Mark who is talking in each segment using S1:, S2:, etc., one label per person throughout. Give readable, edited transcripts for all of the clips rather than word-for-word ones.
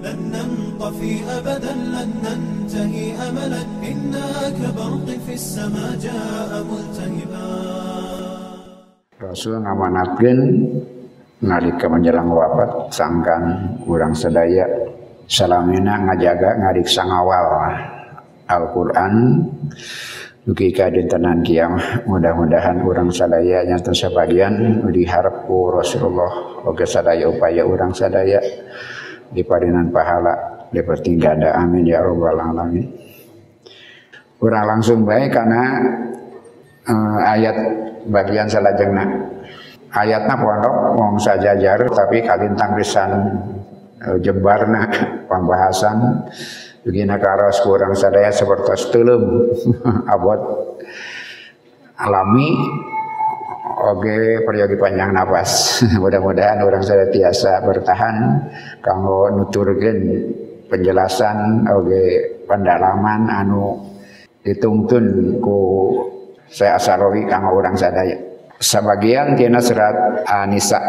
S1: لن ننطفي أبدا لن ننتهي أملا إنا كبرق في السماء جاء ملتهبا.
S2: Rasul ngamanatkeun nalika menjelang wafat sangkan urang sadaya salamina ngajaga ngariksa ngawal Al-Qur'an dugi ka dintenan kiamah. Mudah-mudahan urang sadaya nyata sebagian diharap ku Rasulullah oge sadaya upaya urang sadaya diparinan pahala dipertinggada, amin ya rabbal alamin. Urang langsung bae karena ayat bagian salajengna. Ayatna pondok wong sajajar tapi kalintang pisan jembarna pambahasan begina karos kurang sadaya seperti teuleum abot alami oge peryogi panjang napas. Mudah-mudahan orang sadaya tiasa bertahan kanggo nuturkeun penjelasan oge pendalaman anu ditungtun ku saya Asarawi kanggo urang sadaya. Sebagian tina surat An-Nisa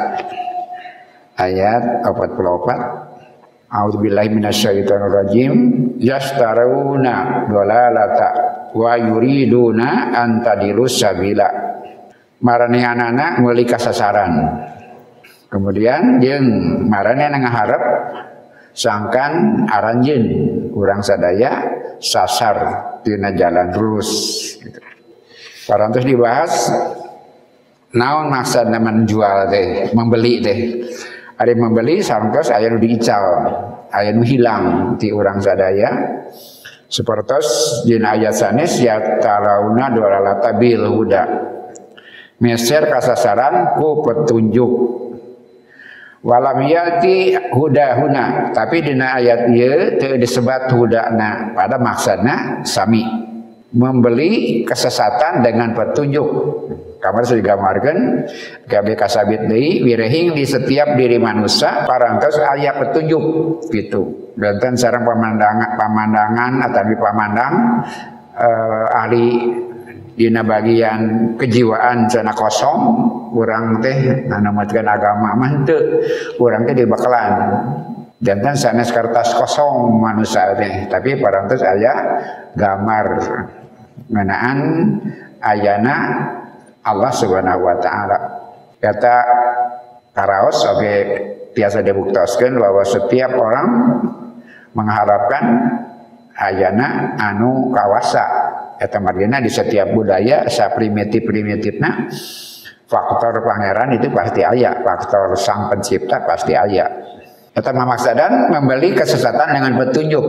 S2: ayat 44. A'udzubillahi minasyaitonir rajim. Yastaruna dhalalata wa yuriduna an tadilus sabila. Maranehanana meuli kasasaran. Kemudian jeung maranehanana ngaharep sangkan aranjeun urang sadaya sasar tina jalan lurus gitu. Parantos dibahas naon maksudna menjual teh, membeli teh. Ari membeli sarantos aya nu diical, aya nu hilang ti urang sadaya. Sapertos dina ayat sanes ya tarauna dolalata bil huda. Meser kasasaran ku petunjuk. Walam yati hudahuna, tapi dina ayat ieu teu disebat hudana, pada maksudna sami. Membeli kesesatan dengan petunjuk. Kamar sudah digambarkan gabe kasabit deui wirehing di setiap diri manusia parantos aya petunjuk gitu. Benten sareng pamandangan atawi pamandang ahli dina bagian kejiwaan cenah kosong urang teh nganamatkeun agama mah teu urang teh dibakalan. Jantan sanes kertas kosong manusia teh, tapi parantos aya gambar ngeunaan ayana Allah Subhanahu wa taala. Kata karaos oge tiasa dibuktoskeun bahwa setiap orang mengharapkan ayana anu kawasa eta margina di setiap budaya sa primitif-primitifna faktor pangeran itu pasti aya, faktor sang pencipta pasti aya. Eta mamaksadan membeli kesesatan dengan petunjuk.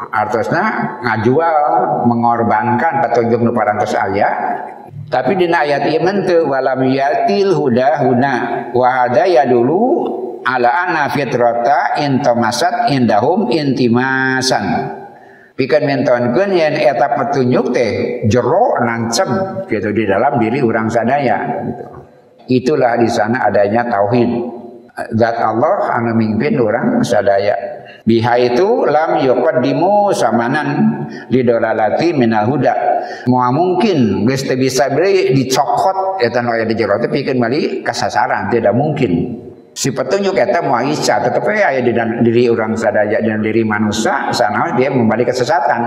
S2: Artosna ngajual mengorbankan petunjuk nu parantos aya. Tapi dina ayat ieu teu walam yatil hudahuna wa hadaya dulu ala anna fitrata intamasat indahum intimasan. Pikeun mentonkeun yen eta petunjuk teh jero nancep gitu di dalam diri urang sadaya gitu. Itulah di sana adanya tauhid. Zat Allah anu mimpin urang sadaya. Biha itu lam yuqaddimu samanan lidolalati minal huda. Moal mungkin geus teu bisa beri dicokot eta nu aya di jero teh pikeun meuli kasasaran, tidak mungkin. Si petunjuk eta moal isa tetep aya di diri urang sadaya dan diri manusia sanaon dia membalik kesesatan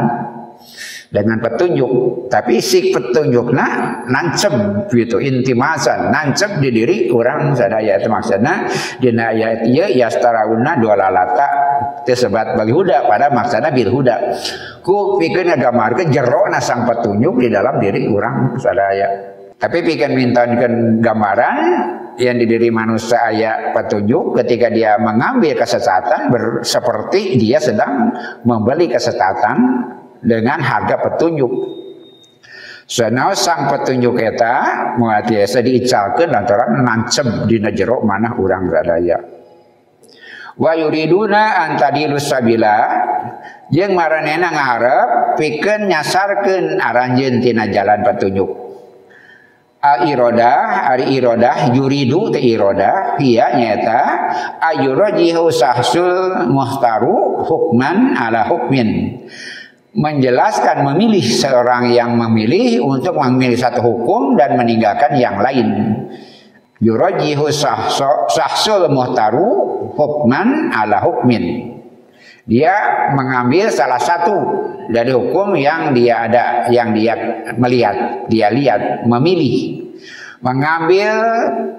S2: dengan petunjuk, tapi si petunjukna nancep gitu intimasan nancep di diri urang sadaya. Itu maksudna dina ayat ieu yastarauna dolalata tesebat bagi huda pada maksudna bil huda ku pikeun ngagambarkeun jerona sang petunjuk di dalam diri urang sadaya. Tapi pikeun mintakeun gambaran yang di diri manusia aya petunjuk ketika dia mengambil kesesatan seperti dia sedang membeli kesesatan dengan harga petunjuk. Sanaos sang petunjuk eta moal tiasa diicalkeun lantaran nancep dina jero manah urang sadaya. Wa yuriduna an tadilus sabila jeung maranehna ngaharep pikeun nyasarkeun aranjeun tina jalan petunjuk. Irodah, ari irodah yuridu te irodah hiya nyata ayurajihu sahsul muhtaru hukman ala hukmin. Menjelaskan memilih seorang yang memilih untuk memilih satu hukum dan meninggalkan yang lain. Yurajihu sahsul muhtaru hukman ala hukmin. Dia mengambil salah satu dari hukum yang dia melihat, dia lihat, memilih. Mengambil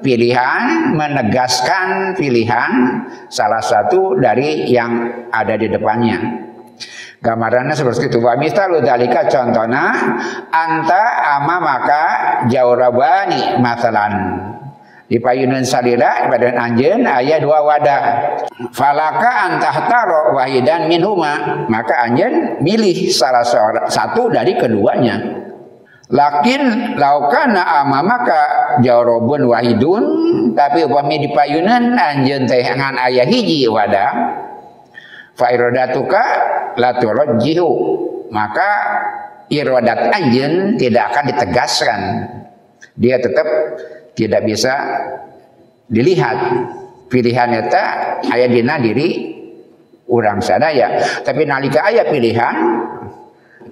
S2: pilihan, menegaskan pilihan salah satu dari yang ada di depannya. Gambarannya seperti itu. Wa misalu dzalika contohna anta amamaka jaurabani masalan. Di payunan salira pada anjeun aya dua wadah. Falaka antahtaro wahidan minhuma, maka anjeun milih salah satu dari keduanya. Lakin laukana amamaka jaurabun wahidun, tapi upami di payunan anjeun teh ngan aya hiji wadah. Fa iradatuka la turajjihu, maka iradat anjeun tidak akan ditegaskan, dia tetap tidak bisa dilihat pilihan eta aya dina diri urang sadaya. Tapi nalika aya pilihan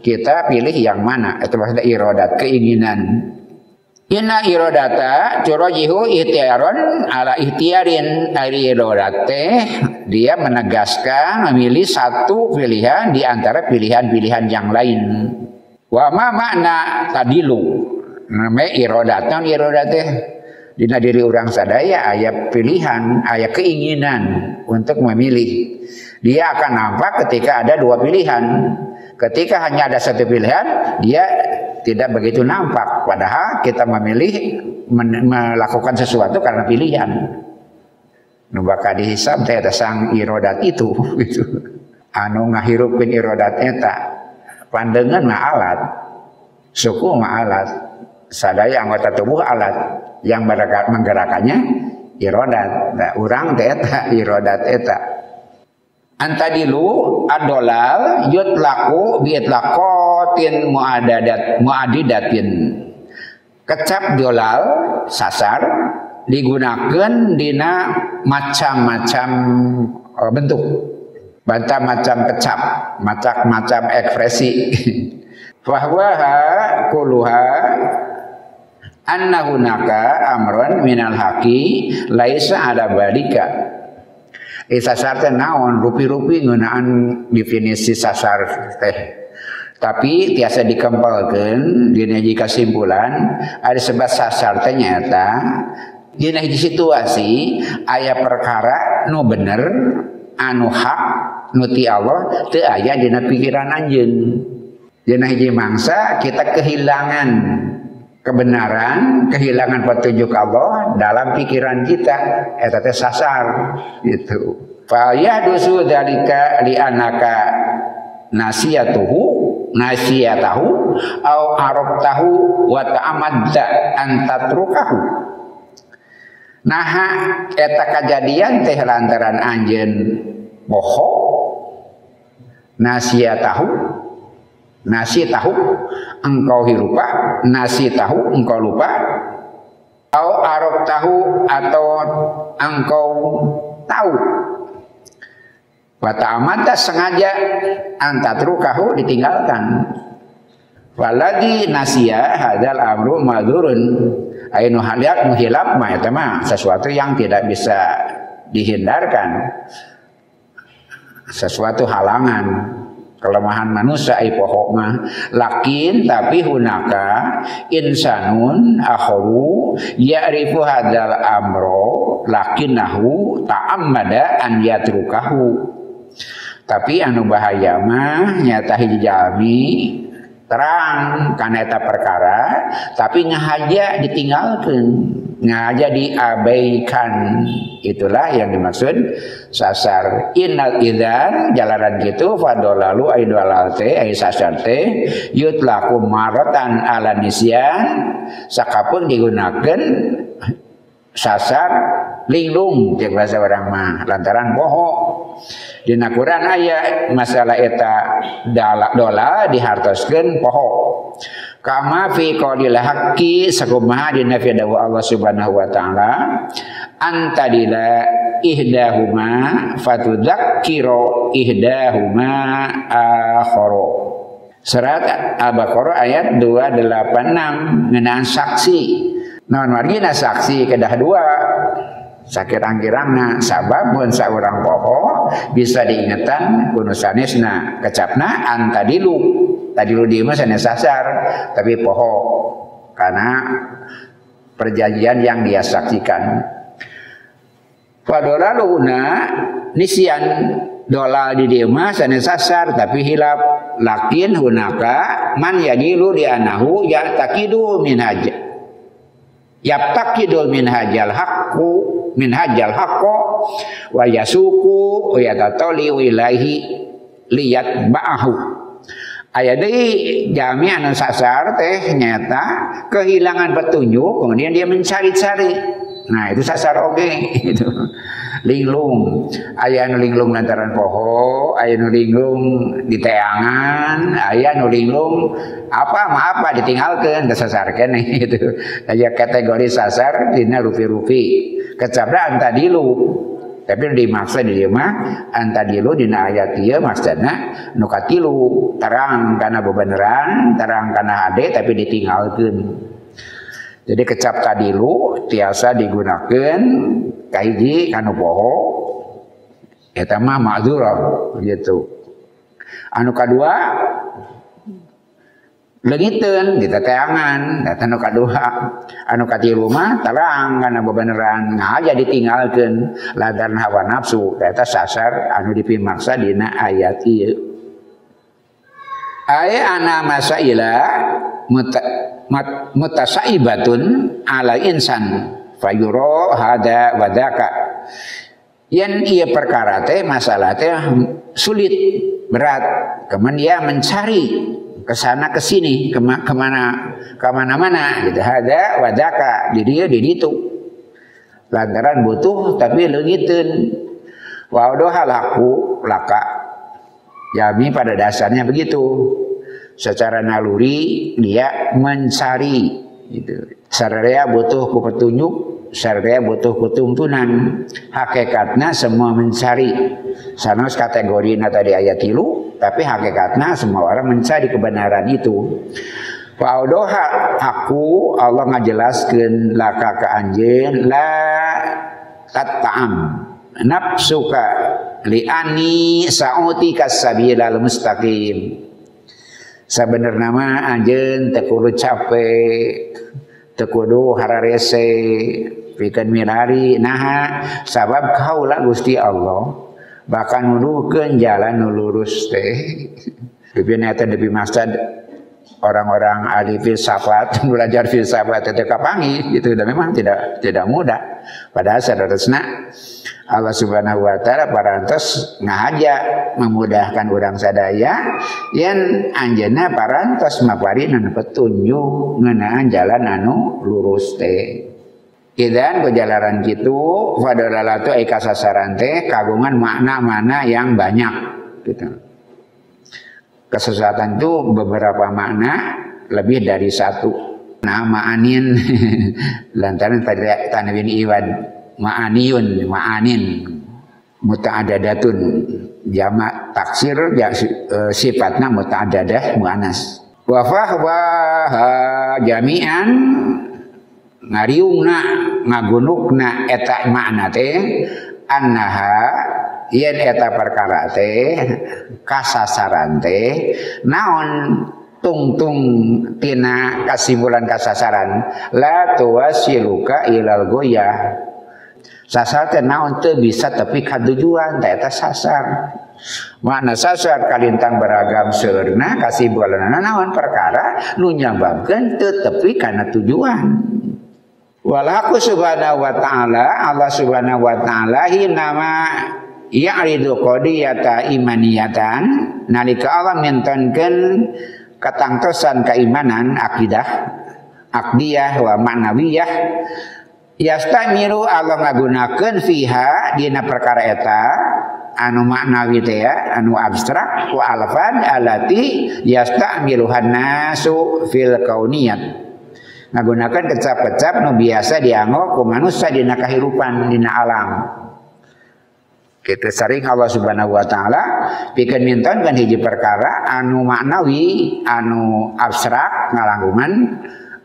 S2: kita pilih yang mana, itu maksudnya iradat, keinginan. Inna iradata turajihu ihtiyaron ala ihtiyarin, ari iradat teh dia menegaskan memilih satu pilihan di antara pilihan-pilihan yang lain. Wa ma makna tadilu, namanya iradat. Naon iradat teh? Dina diri urang sadaya aya pilihan, aya keinginan untuk memilih. Dia akan nampak ketika ada dua pilihan. Ketika hanya ada satu pilihan, dia tidak begitu nampak. Padahal kita memilih melakukan sesuatu karena pilihan. Nu bakal dihisab teh sang iradat itu gitu. Anu ngahirupkeun iradat eta pandangan mah alat, suku mah alat, sadaya anggota tubuh alat, yang menggerakannya iradat. Nah, urang teh eta iradat eta. Antadilu adolal yutlaku biitlaqatin muadidatin. Kecap dolal sasar digunakan dina macam-macam bentuk, macam-macam kecap, macam-macam ekspresi. Fahwaha kuluha anna hunaka amron minal haqi laisa ada balika. Sasar teh naon, rupi-rupi ngeunaan definisi sasar teh. Tapi tiasa dikempelkeun dina hiji kesimpulan ada sebab sasar teh nyata dina hiji situasi aya perkara nu bener anu hak nu ti Allah teu aya dina pikiran anjeun. Dina hiji mangsa kita kehilangan kebenaran, kehilangan petunjuk Allah dalam pikiran kita, eta teh sasar gitu. Fa yahdusu dzalika li anaka nasiyatahu au arabtahu wa ta'amadda an tatrukahu. Nah, eta kajadian teh lantaran anjeun poho nasiyatahu, nasi tahu engkau hirupa, nasi tahu engkau lupa, atau arab tahu atau engkau tahu. Wata amata sengaja antatrukahu ditinggalkan. Waladi nasiya hadal amru madurun. Ainu haliat muhilap mah eta mah sesuatu yang tidak bisa dihindarkan. Sesuatu halangan. Kelemahan manusia ipohok mah lakin tapi hunaka insanun akharu ya'rifu hadzal amro lakinnahu ta'ammada an yatrukahu. Tapi anu bahaya mah nyata hiji jalmi terang kana eta perkara tapi ngahaja ditinggalkeun, ngahaja diabaikan. Itulah yang dimaksud sasar. Innal idzan jalaran gitu fadolalu aidolal teh ai sasar teh yutlaku maratan ala nisyan sakapeung digunakeun sasar linglung jeung bahasa urang mah lantaran poho. Dina Quran aya masalah eta dola dihartoskeun poho. Kama fi qaulil haqqi sakumaha dina fi dawu Allah Subhanahu wa taala antadila ihdahuma fatudzakkiro ihdahuma akhara. Surat Al-Baqarah ayat 286 ngeunaan saksi. Naon margina saksi kedah dua. sakirang-kirangna sabab mun saurang poho bisa diingetan kuno sanesna kecapna antadilu tadilu dieu mah sanes sasar tapi poho karena perjanjian yang dia saksikan. Fadolaluna nisyan dolal di dieu mah sanes sasar tapi hilap lakin hunaka man yadilu di anahu ya takidu min haj yaptakidul min hajal haqqu min hajal haqqo wa yasuku wa yatatali ilaihi liyat ba'ahu aya deui jami anu sasar teh nyata kehilangan petunjuk kemudian dia mencari-cari. Nah itu sasar oge gitu. Linglung aya anu linglung lantaran poho, aya anu linglung di teangan, aya anu linglung apa ditinggalkeun teu sasar keneh gitu. Aya kategori sasar dina rupi-rupi kecabra antadilu tapi dimaksud di dieu mah antadilu dina ayat ieu maksudna nu katilu terang kana bebeneran terang kana hade tapi ditinggalkeun. Jadi kecap kadilu tiasa digunakan kahiji kanu poho eta mah ma'dzurah gitu. Anu kadua leungiteun di teteangan eta anu kadua. Anu katilu mah terang kana bebeneran ngaja ditinggalkeun lantaran hawa nafsu eta sasar anu dipimaksa dina ayat ieu. Aya ana masaila mutasaibatun ala insan fayuro hada wadaka yen ieu perkara teh masalah teh sulit berat kemudian dia mencari kesana kesini kemana-mana gitu hada wadaka di dieu di ditu lantaran butuh tapi leungiteun wa halaku laka jami pada dasarnya begitu. Secara naluri dia mencari gitu. Sararea butuh ku petunjuk, sararea butuh ku tuntunan. Hakikatna semua mencari. Sanes kategorina tadi ayat 3, tapi hakikatna semua orang mencari kebenaran itu. Fa'audoha aku Allah ngajelaskeun laka ka anjeun la tat'am nafsuka li'ani sa'uti kasabilal mustaqim. Sebenarnya mah anjeun teu kudu capek, teu kudu hararese, pikeun milari naha sabab kaula Gusti Allah bahkan nuduhkeun jalan nu lurus teh. Pipin eta deui maksud orang-orang ahli filsafat belajar filsafat teh kapangi gitu dan memang tidak mudah. Padahal sadarosna Allah Subhanahu wa taala parantos ngajak memudahkan urang sadaya yen anjeunna parantos maparina petunjuk ngeunaan jalan anu lurus teh. Idan kejalaran kitu fadalalatu ai kasasaran teh kagungan makna-makna yang banyak gitu. Kesesatan itu beberapa makna lebih dari satu. Nama anin lantaran tanwin iwan ma'anin muta'adadatun jamak taksir sifatna muta'adadah muannas wa fahwa jami'an ngariungna ngagunukna eta makna teh annaha yen eta perkara teh kasasaran teh naon tungtung tina kasimpulan kasasaran la tuwasiluka ilal goyah. Sasar teh naon teu bisa tapi ka tujuan teh eta sasar. Makna sasar kalintang beragam seurna kasimpulanna naon perkara nu nyababkeun teu tepi kana tujuan. Walaqu subhanahu wa ta'ala Allah subhanahu wa ta'ala hinama ya'ridu qadiyata imaniyatan nalika Allah mentonkeun katangtosan keimanan akidah aqdiyah wa ma'nawiyah yastamiru Allah ngagunakeun fiha dina perkara eta anu maknawi teh ya anu abstrak wa alfan alati yastamiluhan nasu fil kauniyat ngagunakeun kecap-kecap nu biasa dianggo ku manusia dina kahirupan dina alam. Kita sering Allah Subhanahu wa taala pikeun mintonkeun hiji perkara anu maknawi anu abstrak ngalangkungan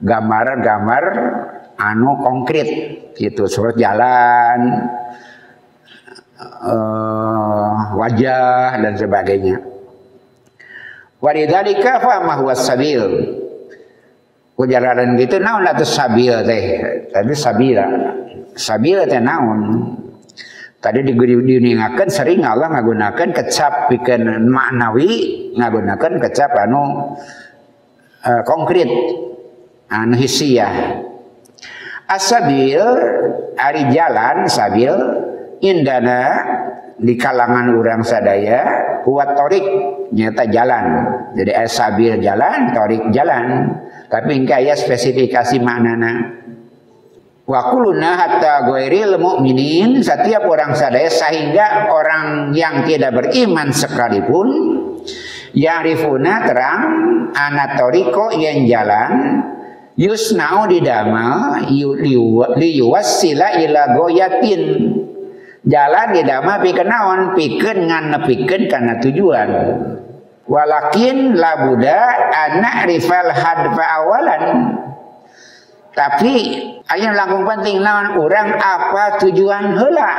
S2: gambar-gambar anu konkret gitu, seperti jalan, wajah dan sebagainya. Walidzalika fa ma huwa sabil. Jalan gitu naon atuh sabil teh. Tadi sabila. Sabil teh naon? Tadi diuningakeun sering Allah ngagunakeun kecap pikeun maknawi, ngagunakeun kecap anu konkret, anu hissiyah. As-sabil ari jalan sabil indana di kalangan orang sadaya kuat torik nyata jalan. Jadi as-sabil jalan, torik jalan. Tapi engke aya spesifikasi maknana. Wa kuluna hatta ghairil mu'minin, setiap orang sadaya sehingga orang yang tidak beriman sekalipun yang rifuna terang anatoriko yang jalan yusna'u didamal liyuwassila ila goyatin, jalan didamal pikeun naon, pikeun nganepikeun kana tujuan. Walakin labuda anak rifal hadfa awalan, tapi aya langkung penting naon, urang apa tujuan heula.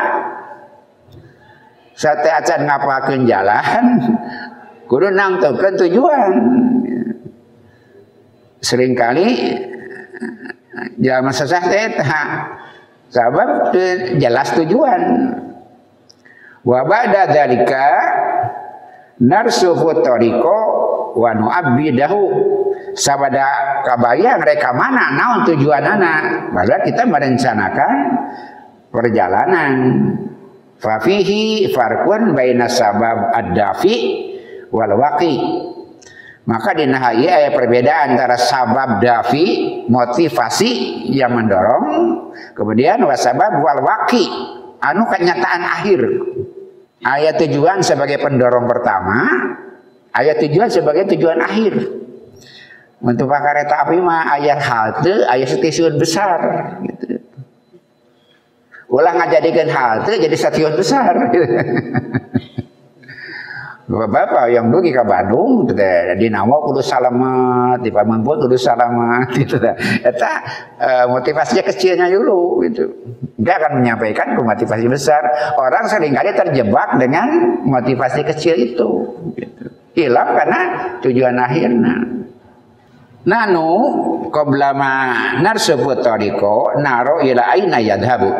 S2: Sate acan ngapakeun jalan kudu nangteukeun tujuan. Seringkali jalma sesah teh sabab teu jelas tujuan. Wa ba'da dzalika narsuhu tariqo wa nu'abbidahu, sabada kabayang reka mana naon tujuanana, padahal kita merencanakan perjalanan. Fa fihi farqun baina sabab ad-dafi wal waqi, maka di nahayi aya perbedaan antara sabab dafi, motivasi yang mendorong, kemudian wasabab wal waqi, anu kenyataan akhir. Ayat tujuan sebagai pendorong pertama, ayat tujuan sebagai tujuan akhir. Untuk kereta api mah ayat halte, ayat stasiun besar gitu. Ulah ngajadikeun halte jadi stasiun besar. Bapak yang dugi ke Bandung di Nawa kudu salamet, di Pamengpeut kudu salamet gitu. Eta motivasinya kecilnya dulu gitu. Dia akan menyampaikan ke motivasi besar. Orang seringkali terjebak dengan motivasi kecil itu gitu. Hilang karena tujuan akhirnya. Nanu qabla ma narsubut tariqo naro ila aina yadhabu.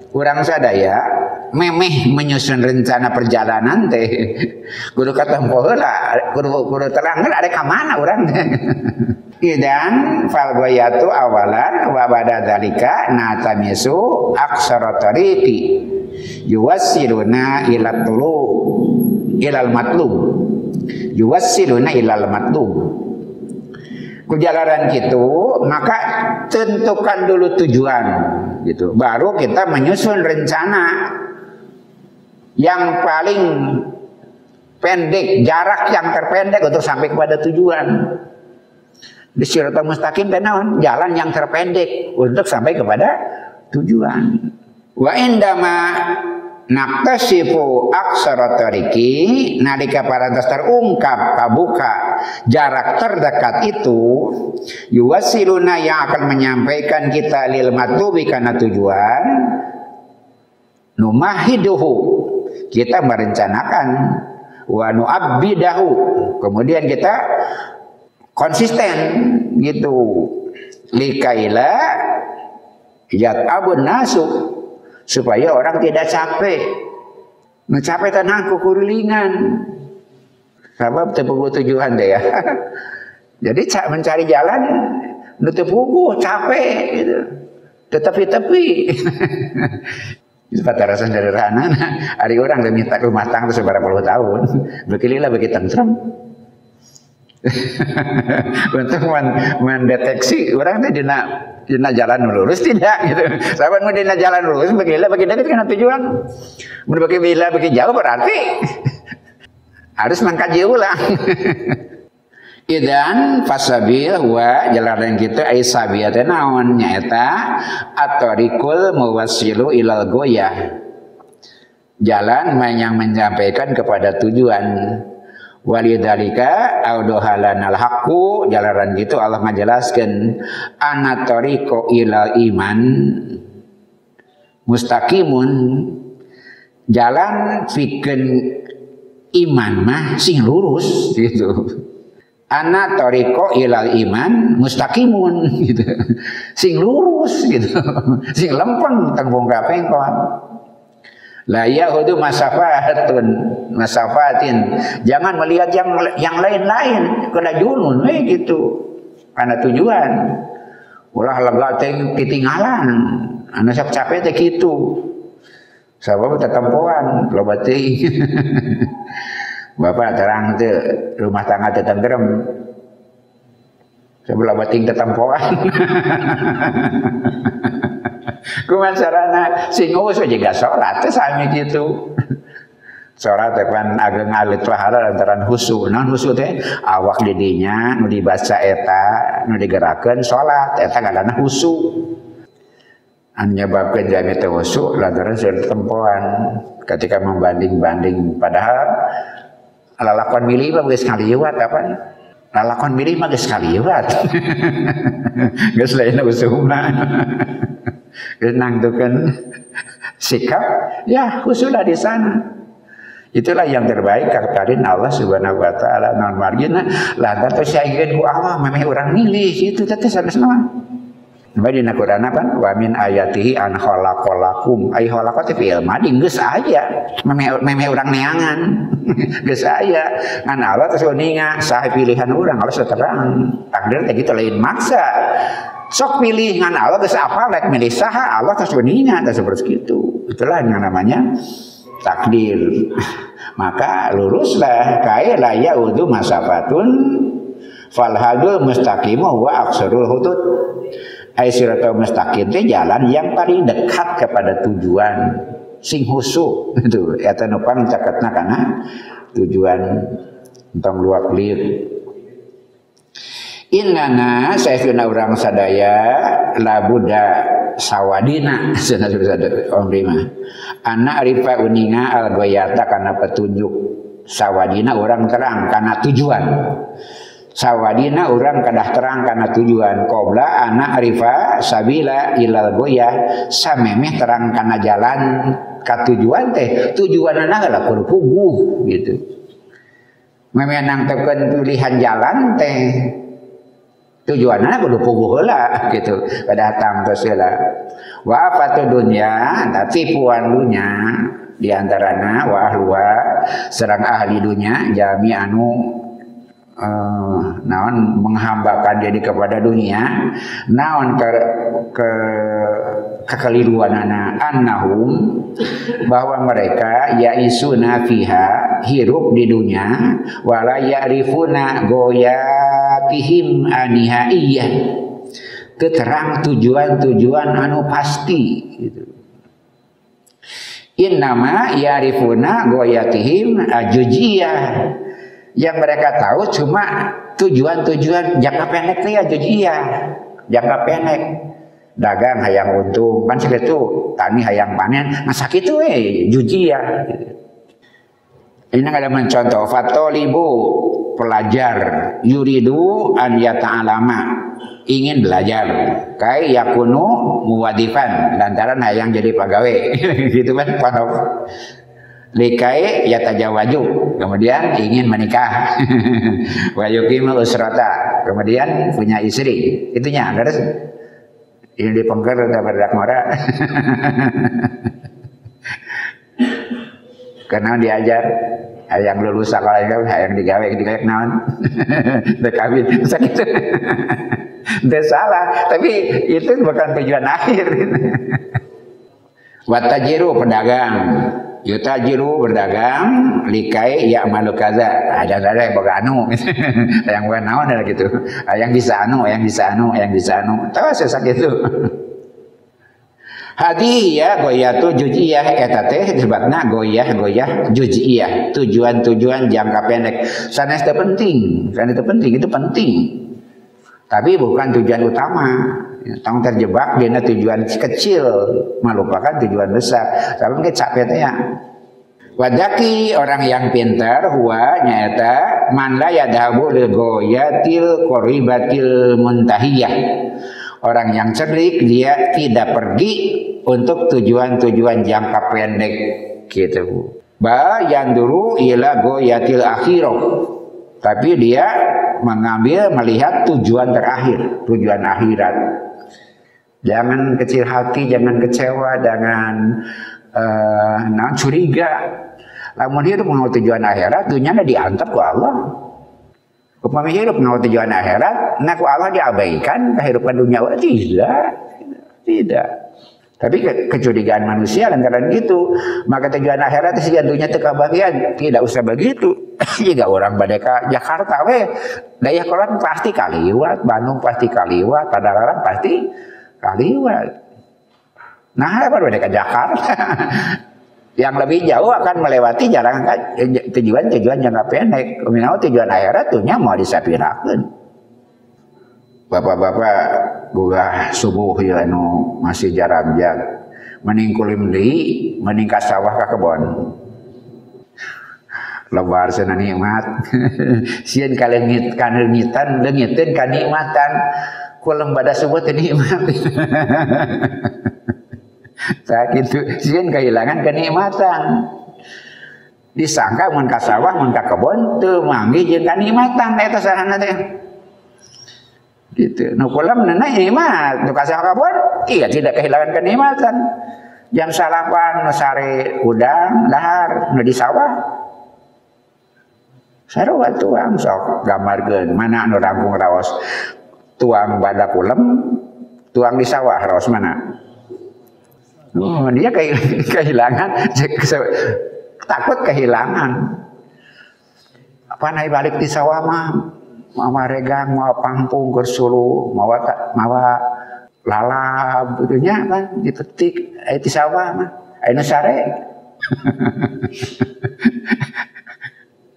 S2: Urang sadaya memeh menyusun rencana perjalanan teh kudu katempo heula, kudu terang heula are ka mana urang teh. Idan fal ghayatu awalan wa ba'da dzalika natamisu aksara tariqi yuwassiluna ila tulu ilal matlub, yuwassiluna ilal matlub. Kujalaran gitu, maka tentukan dulu tujuan gitu. Baru kita menyusun rencana yang paling pendek, jarak yang terpendek untuk sampai kepada tujuan. Di Siratal Mustaqim naon? Jalan yang terpendek untuk sampai kepada tujuan. Wa indama naktasifu aksara tariqi, nalika parantos terungkap kabuka jarak terdekat itu, yuwasiluna yang akan menyampaikan kita lil matlubi karena tujuan, numahiduhu kita merencanakan, wa nu'abbidahu kemudian kita konsisten gitu, likaila yat'abun nasu supaya orang tidak capek. Capek tenang kukurulingan. Sebab tepugu tujuan deh ya. Jadi mencari jalan nutup puguh capek gitu. Tetepi-tepi. Itu patarasan sederhana. Hari orang udah minta rumah tangga seberapa puluh tahun. Beginilah begitu tentrem. Untuk mendeteksi orang teh dina jalan lurus tidak gitu. Sahabat mau dina jalan lurus begila bagi dekat kan tujuan. Mun bagi bila bagi jauh berarti harus mengkaji ulang. Idan fasabil wa jalan kita ai sabiya teh naon nyaeta at-tariqul muwassilu ilal goyah. Jalan yang menyampaikan kepada tujuan. Walidzalika audohalanal haqqu jalaran gitu Allah ngajelaskeun anatariqo ilal iman mustaqimun jalan pikeun iman mah sing lurus gitu. Anatariqo ilal iman mustaqimun gitu. Sing lurus gitu. Sing lempeng teng bongkapengkon. La yahudu masafatin. Jangan melihat yang lain-lain, kena junun gitu. Karena tujuan. Ulah lega teh ketinggalan. Anu sok capek teh kitu. Sabab tetempoan loba teuing. Bapak terang teh rumah tangga teh tenggelam. Sebelah bating tetempoan. Kumaha carana sing uus juga salat teh sami kitu. Salat teh pan ageng alit pahara lantaran husu. Naon husu teh awak di dinya nu dibaca eta nu digerakeun salat eta ngaranna husu. Anu nyebabkeun jami teh husu lantaran tempoan ketika membanding-banding padahal lalakon milih mah geus ngaliwat apa? Lalakon milih mah geus ngaliwat. Geus lain usumna. Nangdukan sikap ya khususlah di sana. Itulah yang terbaik katarin Allah Subhanahu wa taala non margina lantaran saegeun ku Allah memeh urang milih itu teh sanes naon. Bari dina Quran apa? Wa min ayatihi an khalaqalakum ay khalaqati fi'il madi geus aya memeh urang neangan. Geus aya ngan Allah terus ninga saha pilihan urang Allah terang. Takdir teh kitu lain maksa. Sok pilih ngan Allah geus apa rek milih saha Allah geus ninga teh seperti itu. Itulah yang namanya takdir. Maka luruslah kae la yaudu masafatun fal hadul mustaqimu wa aksarul hudud. Ai siratal mustaqim teh jalan yang paling dekat kepada tujuan sing husu itu eta nu pangcaketna kana tujuan entong luak lieu. Innana saestuna urang sadaya labuda sawadina sanadaya omri mah ana arifa uninga al-ghayata kana petunjuk sawadina urang terang kana tujuan sawadina urang kadah terang kana tujuan qabla ana arifa sabila ilal ghayah samemeh terang kana jalan ka tujuan teh tujuanna heula kudu puguh gitu memeh nang teukeun pilihan jalan teh tujuannya kudu puguh heula gitu pada datang tos heula wa fatu dunya tipuan dunya di antarana wa ahluwa serang ahli dunya jami anu naon menghambakan diri kepada dunia naon ke kekeliruanana annahum bahwa mereka yaisuna fiha hirup di dunia wala ya'rifuna goyatihim anihaiyah terang tujuan-tujuan anu pasti gitu. Innama ya'rifuna goyatihim ajujiyah yang mereka tahu cuma tujuan-tujuan jangka pendek teh ya jujiyah jangka pendek dagang hayang untung pan sakitu tani hayang panen nah sakitu we jujiyah ini ada mencontoh fatolibu pelajar yuridu an yata'alama ingin belajar kai yakunu muwadifan lantaran hayang jadi pegawai gitu kan panok likai yatajawaju kemudian ingin menikah wa yuqimul usrata kemudian punya istri itunya terus ini dipengker udah berdak mora karena diajar hayang lulus sekolah itu hayang digawe naon teu kawin sakitu teu salah tapi itu bukan tujuan akhir wa tajiru pedagang yutajiru berdagang likai ya malu kaza ada yang boga anu yang bukan naon gitu yang bisa anu tahu sesak itu hadiah goyatu juz'iyah eta teh disebutna goyah juz'iyah tujuan-tujuan jangka pendek sanes teu penting itu penting tapi bukan tujuan utama tong terjebak dina tujuan kecil melupakan tujuan besar tapi mungkin capek teh ya Wadaki orang yang pintar huwa nyaeta man la yadhabu li ghayatil qaribatil muntahiyah. Orang yang cerdik dia tidak pergi untuk tujuan-tujuan jangka pendek gitu. Ba yanduru ila ghayatil akhirah. Tapi dia melihat tujuan terakhir, tujuan akhirat. Jangan kecil hati, jangan kecewa, jangan curiga. Lamun hidup mau tujuan akhirat, dunyana diantep ku Allah. Upami hidup mau tujuan akhirat, nah ku Allah diabaikan, kehidupan dunia tidak. Tapi kecurigaan manusia lantaran itu, maka tujuan akhirat si dunia teu kabagian, tidak usah begitu. Jika orang bade ka Jakarta we, daya kolot pasti kaliwat, Bandung pasti kaliwat, Padalarang pasti kaliwat. Nah, apa bade ka Jakarta? Yang lebih jauh akan melewati jarang tujuan jangka pendek. Kuminawa tujuan akhirat tuhnya mau disapirakeun. Bapak-bapak gugah subuh ya anu masih jarak jauh. Mending kulim deui, mending ka sawah ka kebon. Lebar cenah nikmat. Sieun kalengit kaneungitan, leungiteun kanikmatan. Kulim bada subuh teh nikmat. Tak gitu, sieun kehilangan kenikmatan. Disangka mun ka sawah, mun ka kebon teu manggi jeung kanikmatan eta sarana teh. Gitu. Nu kulam neuna nikmat, nu ka sawah kebon iya tidak kehilangan kenikmatan. Jam 8 nu sare udang dahar nu di sawah. Sarua tuang sok gambarkeun mana anu rampung raos. Tuang badak kulam, tuang di sawah raos mana? Oh, dia kehilangan, takut kehilangan. Apa naik balik di sawah mah, mawa regang, mawa pangpung, gersulu, mawa lalab, butuhnya kan dipetik di sawah mah, ayo sare.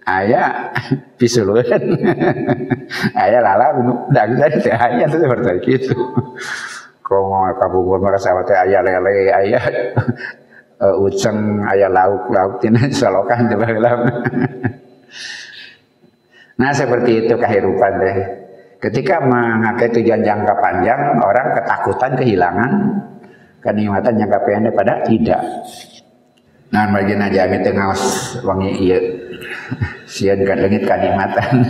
S2: Ayah pisuluan, ayah lalab, dan jadi ayah itu seperti itu. Komo kabubur merasa teh aya lele, aya uceng, aya lauk tina solokan teh baheula. Nah, seperti itu kehidupan deh. Ketika mengakai tujuan jangka panjang, orang ketakutan kehilangan kenikmatan jangka pendek pada tidak. Nah, bagi najami teu ngaos wangi ieu. Sieun ka leungit kanikmatan.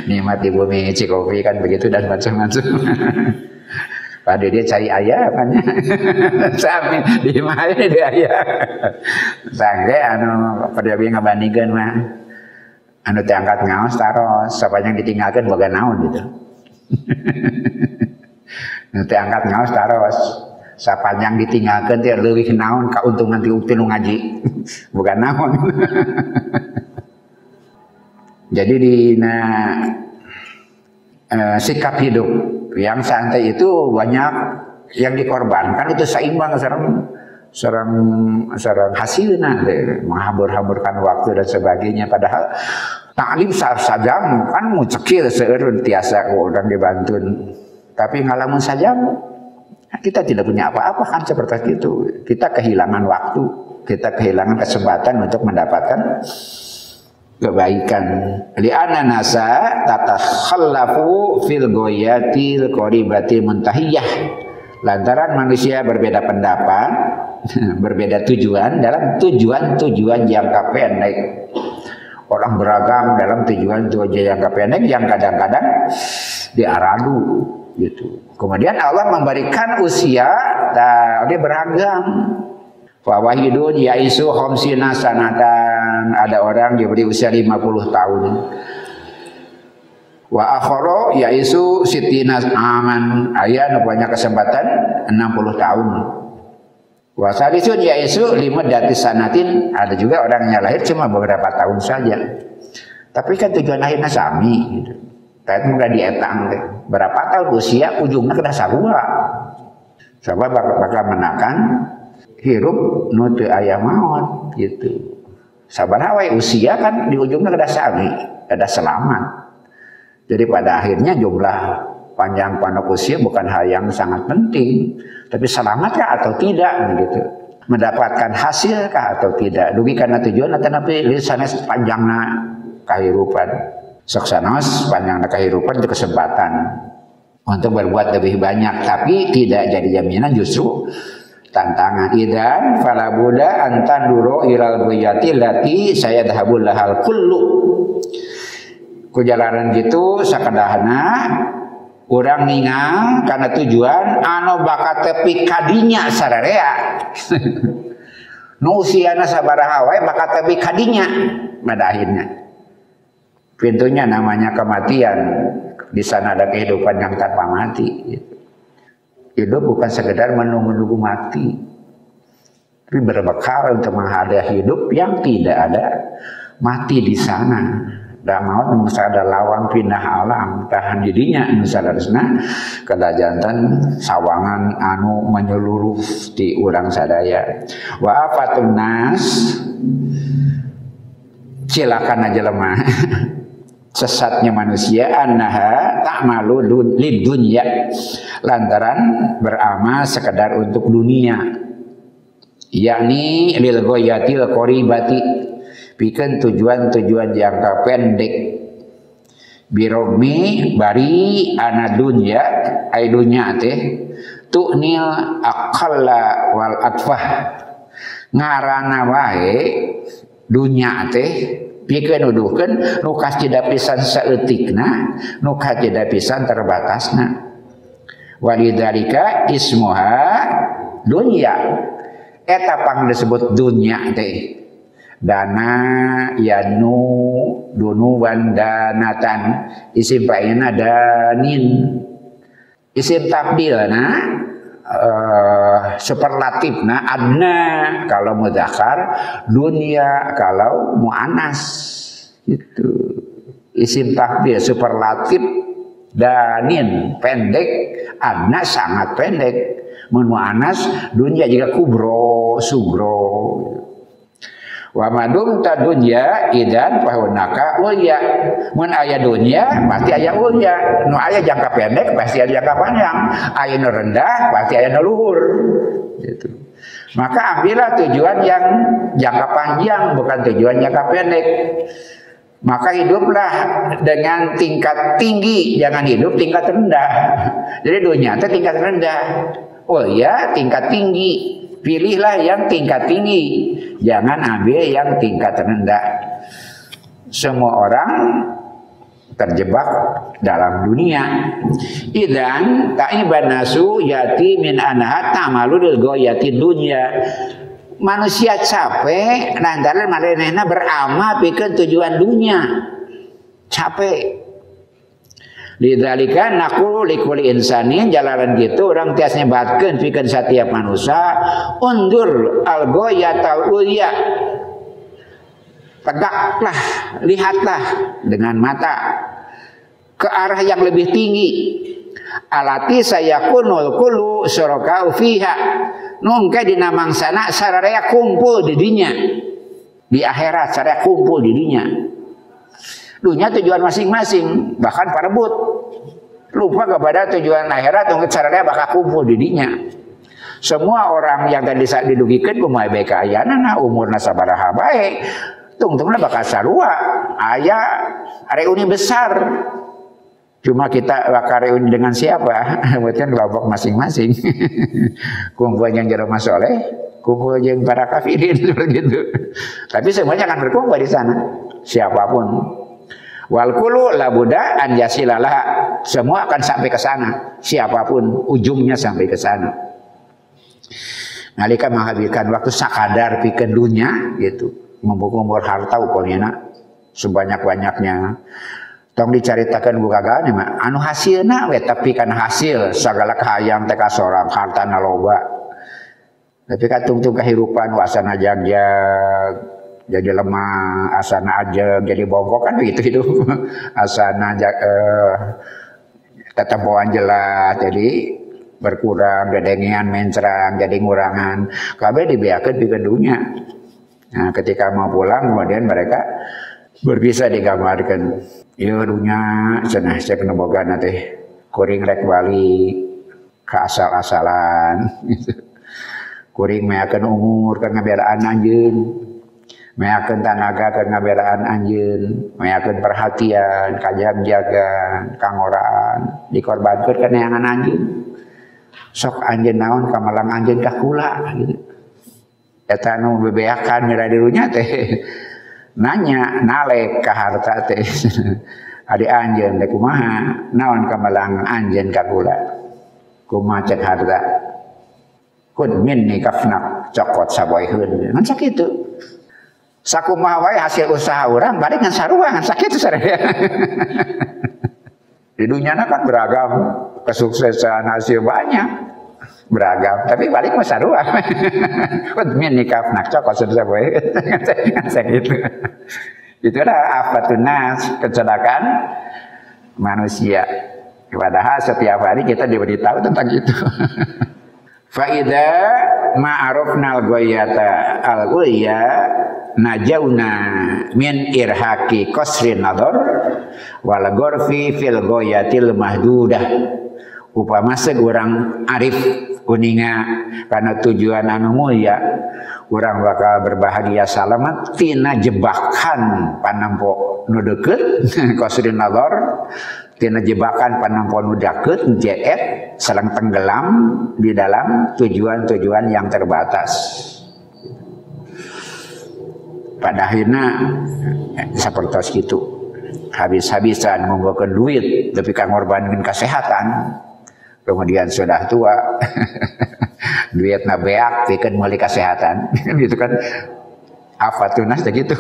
S2: Nikmati bumi Cikopi kan begitu dan macam-macam. Pada dia cari ayah apanya. Sami di mana dia ayah. Sangge anu pada dia ngabandingkeun mah. Anu teh angkat ngaos taros, sapanjang ditinggalkeun boga naon gitu. Anu teh angkat ngaos taros, sapanjang ditinggalkeun teh leuwih naon kauntungan ti ukti nu ngaji. Boga naon. Jadi dina sikap hidup yang santai itu banyak yang dikorbankan, itu seimbang serang hasilnya menghambur-hamburkan waktu dan sebagainya. Padahal taklim sajam kan mau cekil seueur tiasa orang dibantun, tapi ngalamun sajam kita tidak punya apa-apa kan seperti itu. Kita kehilangan waktu, kita kehilangan kesempatan untuk mendapatkan kebaikan. Li'anna nasa tatakhallafu fil ghayatil qaribati muntahiyah. Lantaran manusia berbeda pendapat, berbeda tujuan dalam tujuan jangka pendek. Orang beragam dalam tujuan jangka pendek yang kadang-kadang diaradu gitu. Kemudian Allah memberikan usia, dia beragam. Fawahidun yaisu khamsina sanatan, ada orang diberi usia 50 tahun. Wa akhara yaisu sitina aman, aya nu punya kesempatan 60 tahun. Wa sadisun yaisu limadati sanatin, ada juga orang yang lahir cuma beberapa tahun saja. Tapi kan tujuan akhirnya sami gitu. Tapi udah dietang deh. Berapa tahun usia ujungnya kena sarua. Sebab bakal menakan hirup nu teu aya maot gitu. Sabaraha wae usia kan di ujungnya kada sami, kada selamat. Jadi pada akhirnya jumlah panjang pondok usia bukan hal yang sangat penting, tapi selamat ya atau tidak begitu. mendapatkan hasilkah atau tidak, dugi karena tujuan atau napi sanes panjangna kehidupan, suksanos panjangna kehidupan itu kesempatan untuk berbuat lebih banyak, tapi tidak jadi jaminan, justru tantangan. Idan fala buddha antanduro ilal buyati lati saya dahabul lahal kullu. Kujalaran gitu sakadahna urang ningal karena tujuan anu bakat tepi kadinya sararea. Nu usiana sabaraha wae bakat tepi kadinya pada akhirnya. Pintunya namanya kematian. Di sana ada kehidupan yang tanpa mati. Hidup bukan sekedar menunggu-nunggu mati, tapi berbekal untuk menghadapi hidup yang tidak ada mati di sana. Dan maut masa ada lawang pindah alam tahan dirinya nusadarna kadajantan sawangan anu menyeluruh di urang sadaya. Wa afatun nas cilakan jelema sesatnya manusia annaha ta'malu lid dunya, lantaran beramal sekedar untuk dunia, yakni lil ghayatil qaribati, pikeun tujuan-tujuan jangka pendek, birogmi bari ana dunya ai dunya teh tu'nil aqalla wal atfah, ngarana wae dunya teh pikeun nuduhkeun nu kacida pisan saeutikna, nu kacida pisan terbatasna. Walidzalika ismuha dunya, eta pang disebut dunya teh dana yanu dunuwan danatan, isim fa'ilna danin, isim tabdilna superlatifna adna kalau mudzakkar, dunia kalau muannas. Gitu. Isim tabdil superlatif danin pendek, adna sangat pendek. Mun muannas dunia juga kubro sugro. Wa madum ta dunya idan fahunaka ulya, mun aya dunya pasti aya ulya, nu aya jangka pendek pasti aya jangka panjang, aya nu rendah pasti aya nu luhur gitu. Maka ambillah tujuan yang jangka panjang, bukan tujuan jangka pendek. Maka hiduplah dengan tingkat tinggi, jangan hidup tingkat rendah. Jadi dunia itu tingkat rendah, ulya tingkat tinggi. Pilihlah yang tingkat tinggi, jangan ambil yang tingkat rendah. Semua orang terjebak dalam dunia. Idan ta'iban nasu yati min anha ta'malu lil ghayati dunya. Manusia capek lantaran marenehna beramal pikeun tujuan dunia. Capek. Lidzalika naqulu likulli insanin, jalaran gitu orang tias nyebatkeun pikeun setiap manusia undur al-ghayatal ulya, tegaklah, lihatlah dengan mata ke arah yang lebih tinggi, alati sayakunul kullu syuraka'u fiha, nungke dina mangsana sararea kumpul di dinya, di akhirat sararea kumpul di dinya. Dunia tujuan masing-masing, bahkan parebut. Lupa kepada tujuan akhirat untuk caranya bakal kumpul di dinya. Semua orang yang tadi saat didugikan kumaha bae kaayana umurna sabaraha bae, tungtungna bakal sarua. Aya reuni besar. Cuma kita bakal reuni dengan siapa? Mungkin kelompok masing-masing. Kumpul yang jero masoleh, kumpul yang para kafirin gitu. Tapi semuanya akan berkumpul di sana. Siapapun. Wal kullu la budda an yasilalah, semua akan sampai ke sana, siapapun ujungnya sampai ke sana. Nalika menghabiskan waktu sakadar pikeun dunya gitu, ngumpul-ngumpul harta ukurna sebanyak-banyaknya. Tong dicaritakeun ku gagahan mah anu hasilna we, tapi kan hasil sagala kahayang teh kasorang hartana loba. Tapi katungtung kehidupan wasana jagjag, jadi lemah, asana aja jadi bongkok kan begitu hidup. Asana ketempoan jelas jadi berkurang, dedengian mencerang jadi ngurangan. Kabeh dibiarkeun pikeun dunya. Nah, ketika mau pulang kemudian mereka berpisah digambarkan. Ieu dunya cenah cek nu bogana teh kuring rek bali ka asal-asalan gitu. kuring meakeun umur keur ngabelaan anjeun, meakeun tanaga keur ngabelaan anjeun, meakeun perhatian, kajagaan, kangoraan, dikorbankeun ka neangan anjeun. Sok anjeun naon kamalang anjeun ka kula gitu. Eta nu bebeakan mira dirunya teh nanya nalek ka harta teh. Adi anjeun teh kumaha naon kamalang anjeun ka kula. Kumaha cek harta. Kun minni kafnak cokot saboyheun. Ngan sakitu. Sakumaha wae hasil usaha urang balik ngan sarua ngan sakitu sareng. Di dunyana kan beragam kesuksesan hasil banyak. Beragam, tapi balik mah sarua. Min nikah nak cokot saboy. Ngan sakitu. Itulah afatun nas, kecelakaan manusia. Padahal setiap hari kita diberitahu tentang itu. Faida ma'arufnal goyata al-goya najauna min irhaqi qasrin nador wal gorfi fil goyatil mahdudah. Upama seorang arif kuninga karena tujuan anu mulia urang bakal berbahagia selamat tina jebakan panampo nu deukeut qasrin nador tina jebakan panampo nu deukeut jeet sareng tenggelam di dalam tujuan-tujuan yang terbatas. Pada akhirnya sapertos kitu habis-habisan ngombokeun duit tapi kangorbankeun kesehatan. Kemudian sudah tua, duitna beak, pikeun meuli kesehatan, gitu kan? Afatunas gitu,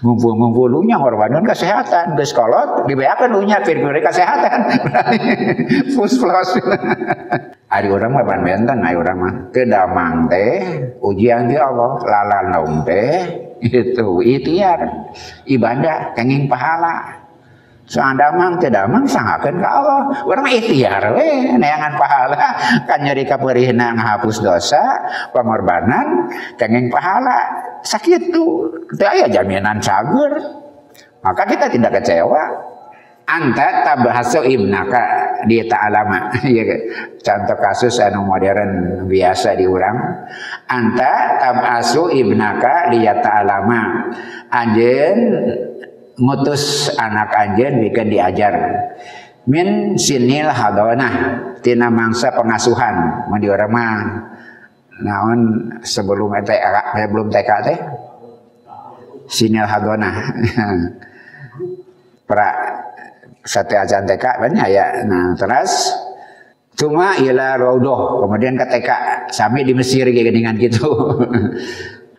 S2: ngumpul-ngumpul lunya ngorbankeun kesehatan, geus kolot dibeakeun lunya pikeun kesehatan, plus. Ari urang mah pan benten, ari urang mah teu damang teh, ujian ti Allah, lalanom teh, itu ikhtiar, ibadah, kenging pahala. Soandamang teu damang sangakeun ka Allah. Urang ikhtiar we neangan pahala kan nyeri kapeurihna ngahapus dosa, pangorbanan kenging pahala. Sakitu teu aya jaminan cager. Maka kita tidak kecewa. Anta tabhasu ibnaka di ta'alama. Contoh kasus anu modern biasa di urang. Anta tabhasu ibnaka di ta'alama. Anjeun ngutus anak anjeun bikeun diajar min sinil hadonah tina mangsa pengasuhan mun di urang mah naon sebelum belum TK teh sinil hadonah pra sate ajan TK banyak ya. Nah terus cuma ila raudoh kemudian ke TK sami di Mesir geuningan gitu.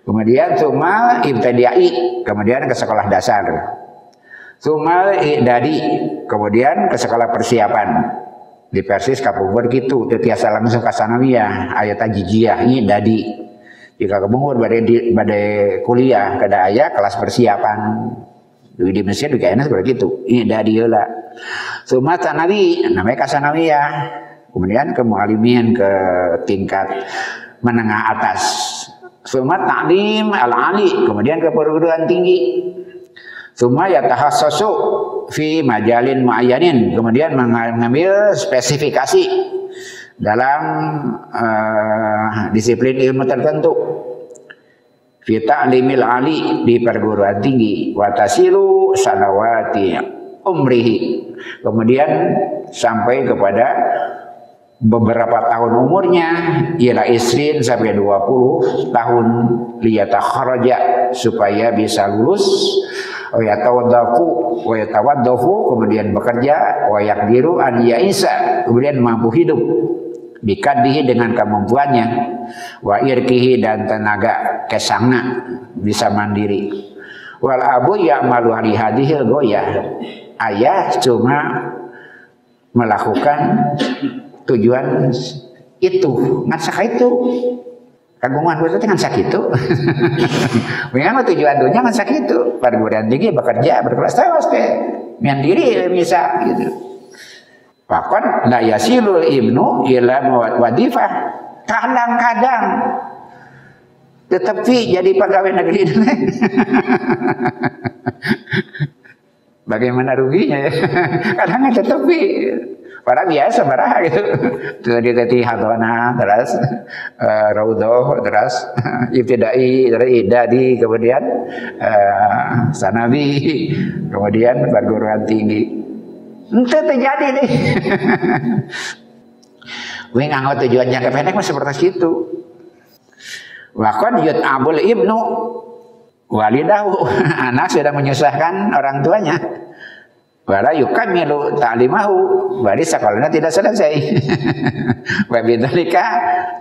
S2: Kemudian cuma ibtidai kemudian ke sekolah dasar. Sumal i'dadi kemudian ke sekolah persiapan di Persis kapungkur gitu teu tiasa langsung ka sanawiyah aya tajijiyah i'dadi jika kapungkur bade kuliah kada aya kelas persiapan di Mesir juga enak seperti itu i'dadi heula suma sanawi namanya ka sanawiyah kemudian ke muallimin ke tingkat menengah atas suma ta'lim al-ali kemudian ke perguruan tinggi. Cuma ya tahassusu fi majalin muayyanin kemudian mengambil spesifikasi dalam disiplin ilmu tertentu. Fi ta'limil ali di perguruan tinggi wa tasilu sanawati umrihi kemudian sampai kepada beberapa tahun umurnya ila isrin sampai 20 tahun liyatakharaja supaya bisa lulus wa yatawaddafu kemudian bekerja wa yaqdiru an ya'isa kemudian mampu hidup bikadihi dengan kemampuannya wa irkihi dan tenaga kesangna bisa mandiri wal abu ya'malu li hadhil goyah ayah cuma melakukan tujuan itu ngan sakaitu kagungan berarti ngan sakitu memang tujuan dunia ngan sakitu perguruan tinggi bekerja berkelas tewas teh mandiri bisa gitu bahkan la yasilul ibnu ila wadifah kadang-kadang tetapi jadi pegawai negeri bagaimana ruginya ya kadang tetapi Padahal biasa baraha gitu. Tadi tadi hadona, terus raudhah, terus ibtidai, terus idadi, kemudian sanawi, kemudian perguruan tinggi. Itu terjadi nih. Wih nganggo tujuan jangka pendek mah seperti itu. Wakon yut abul ibnu walidahu, anak sudah menyusahkan orang tuanya. Wala yukamilu ta'limahu, berarti sekolahnya tidak selesai. Wa bidzalika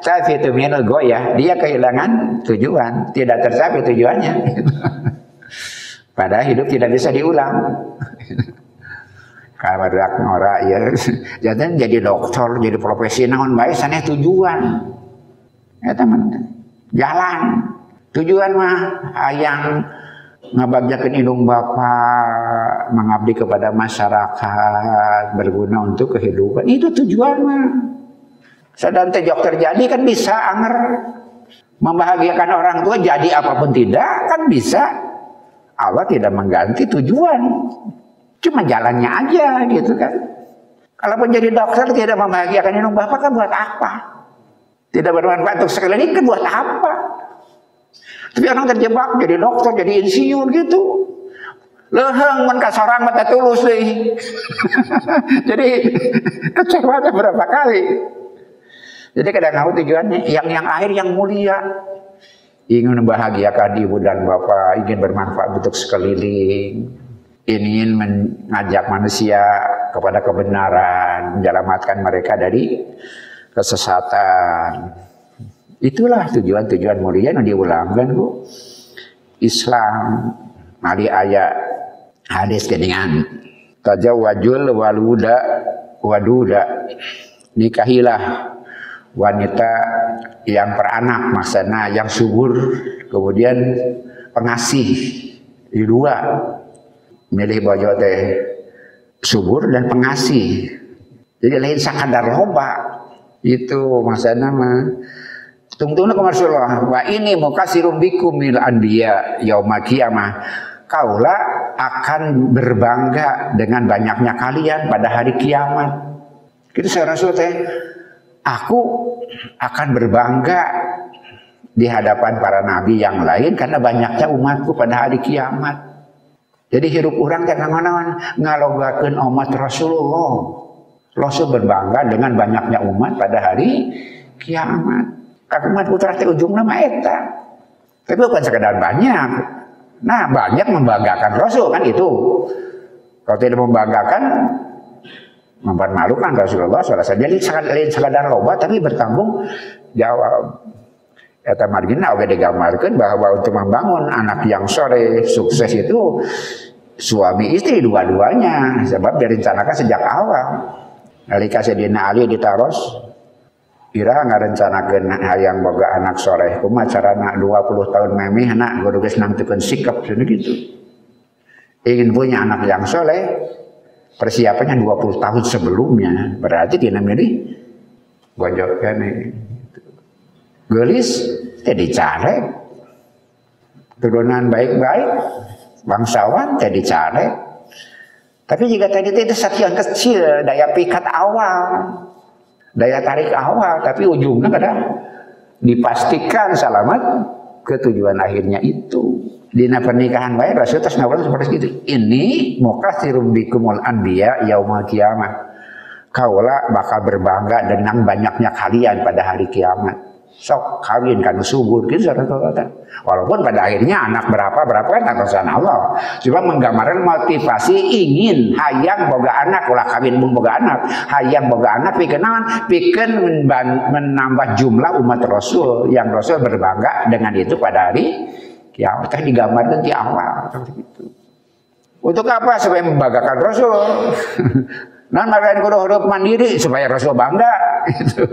S2: tafitu minal goyah, dia kehilangan tujuan, tidak tercapai tujuannya. Padahal hidup tidak bisa diulang. Kalau ngora ya, jadi dokter, jadi profesi naon bae saneh tujuan. Ya teman, jalan. Tujuan mah hayang ngabagjakeun indung Bapak, mengabdi kepada masyarakat, berguna untuk kehidupan. Itu tujuan mah. Sedang tejok terjadi kan bisa anger. Membahagiakan orang tua jadi apapun tidak kan bisa. Allah tidak mengganti tujuan. Cuma jalannya aja gitu kan. Kalaupun jadi dokter tidak membahagiakan indung Bapak kan buat apa? Tidak bermanfaat untuk sekeliling kan buat apa? Tapi orang terjebak jadi dokter, jadi insinyur gitu. Leheng mun ka sorang mah tulus deh. Jadi kecewa berapa kali. Jadi kadang-kadang tujuannya yang akhir yang mulia. Ingin membahagiakan ibu dan bapak, ingin bermanfaat untuk sekeliling. Ingin mengajak manusia kepada kebenaran, menyelamatkan mereka dari kesesatan. Itulah tujuan-tujuan mulia yang diulangkan Bu. Islam mari ayat hadis geningan tajawwajul waduda, nikahilah wanita yang beranak, maksudnya yang subur, kemudian pengasih. Di dua milih bojo teh subur dan pengasih, jadi lain sakadar loba itu maksudnya mah. Tunggu-tunggu Rasulullah, wa ini mukasirum bikum minal anbiya yaumil qiyamah. Kaulah akan berbangga dengan banyaknya kalian pada hari kiamat. Gitu saya Rasul teh, aku akan berbangga di hadapan para nabi yang lain karena banyaknya umatku pada hari kiamat. Jadi hirup orang teh naon-naon ngalogakeun umat Rasulullah. Rasul berbangga dengan banyaknya umat pada hari kiamat. Umat putra teh ujungna mah eta. Tapi bukan sekedar banyak. Nah, banyak membanggakan Rasul kan itu. Kalau tidak membanggakan, mempermalukan Rasulullah SAW. Jadi lain sekadar loba tapi bertanggung jawab. Eta margina oge digambarkeun bahwa untuk membangun anak yang soleh, sukses itu suami istri dua-duanya. Sebab direncanakan sejak awal. Nalika Sayyidina Ali ditaros, Ira ngarencanakeun hayang boga anak soleh, kumaha carana 20 tahun memeh anak kudu geus nangtukeun sikap gitu. Ingin punya anak yang soleh, persiapannya 20 tahun sebelumnya. Berarti dina milih bojo kene. Geulis teh dicare. Turunan baik-baik, bangsawan teh dicare. Tapi jika tadi itu sakian kecil, daya pikat awal, daya tarik awal, tapi ujungnya kadang dipastikan selamat ke tujuan akhirnya itu. Dina pernikahan baik Rasul tas ngawal seperti itu. Ini mukatsirum bikumul anbiya yaumil qiyamah. Kaulah bakal berbangga dengan banyaknya kalian pada hari kiamat. Sok kawin kan subur gitu saudara-saudara. Walaupun pada akhirnya anak berapa kan urusan Allah. Cuma menggambarkan motivasi ingin hayang boga anak, ulah kawin pun boga anak, hayang boga anak pikeun naon? Pikeun menambah jumlah umat Rasul yang Rasul berbangga dengan itu pada hari kiamat. Teh digambarkan di awal seperti itu. Untuk apa? Supaya membanggakan Rasul. Nah, maka kudu hidup mandiri supaya Rasul bangga gitu.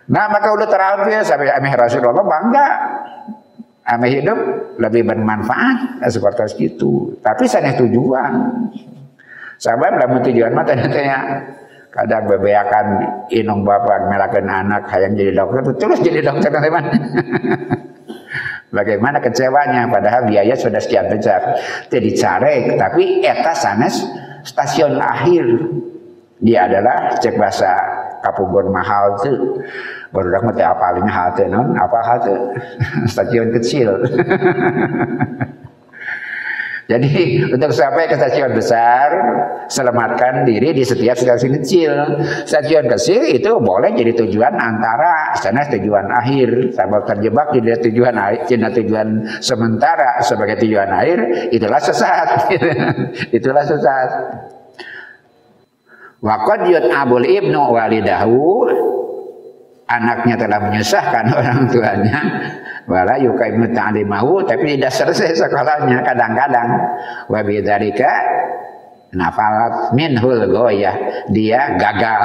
S2: Nah, maka udah terakhir sampai ameh Rasulullah bangga, ameh hidup lebih bermanfaat seperti itu. Tapi sana tujuan. Sabab lamun tujuan mah tanya kadang bebeakan inung bapak melakukan anak hayang jadi dokter, terus jadi dokter teman. Bagaimana kecewanya padahal biaya sudah sekian besar. Teu dicarek, tapi eta sanes stasiun akhir. Dia adalah cek bahasa Kapugon mahal tuh. Baru dak mah teh apalnya halte non, apa halte? Stasiun kecil. Jadi untuk sampai ke stasiun besar, selamatkan diri di setiap stasiun kecil. Stasiun kecil itu boleh jadi tujuan antara, sana tujuan akhir. Sabab terjebak di tujuan sementara sebagai tujuan akhir, itulah sesat. Itulah sesat. Waqad yut'abul ibnu walidahu, anaknya telah menyusahkan orang tuanya, wala yuqaimu ta'limahu, tapi tidak selesai sekolahnya kadang-kadang. Wa bidzalika nafalat minhul ghoyah, dia gagal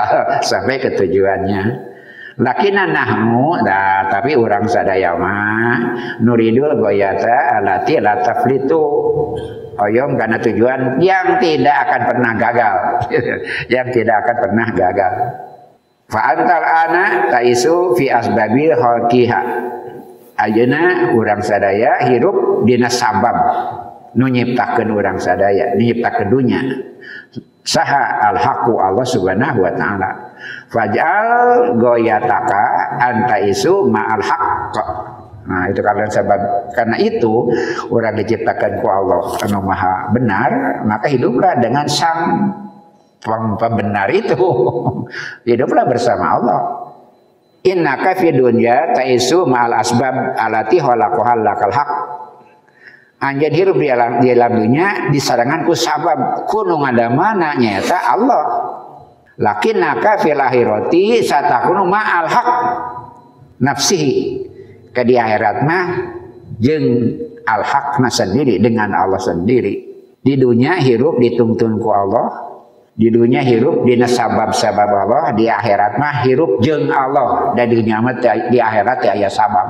S2: sampai ke tujuannya. Lakinna nahnu, tapi orang sadaya mah nuridul ghoyata alati la taflitu, oyong karena tujuan yang tidak akan pernah gagal. Yang tidak akan pernah gagal. Fa antal ana taisu fi asbabil khalqiha, ayeuna urang sadaya hirup dina sabab nu nyiptakeun urang sadaya, nyiptakeun dunya. Saha al haqu Allah subhanahu wa ta'ala. Faj'al goyataka anta isu ma'al haqq. Nah itu karena itu orang diciptakan ku Allah anu maha benar, maka hiduplah dengan sang pembenar itu. Hiduplah bersama Allah. Innaka fi dunya ta'isu ma'al asbab alati khalaqahal lakal haq. Anjeun hirup di alam dunya disarangan ku sabab kudu ngadamana nyaeta Allah. Lakinnaka fil akhirati satakunu ma'al haq nafsihi. Ke di akhirat mah jeung al haqna sendiri, dengan Allah sendiri. Di dunya hirup dituntun ku Allah. Di dunia hirup dina sabab-sabab Allah, di akhirat mah hirup jeung Allah. Dan di dunia mah di akhirat teh aya sabab.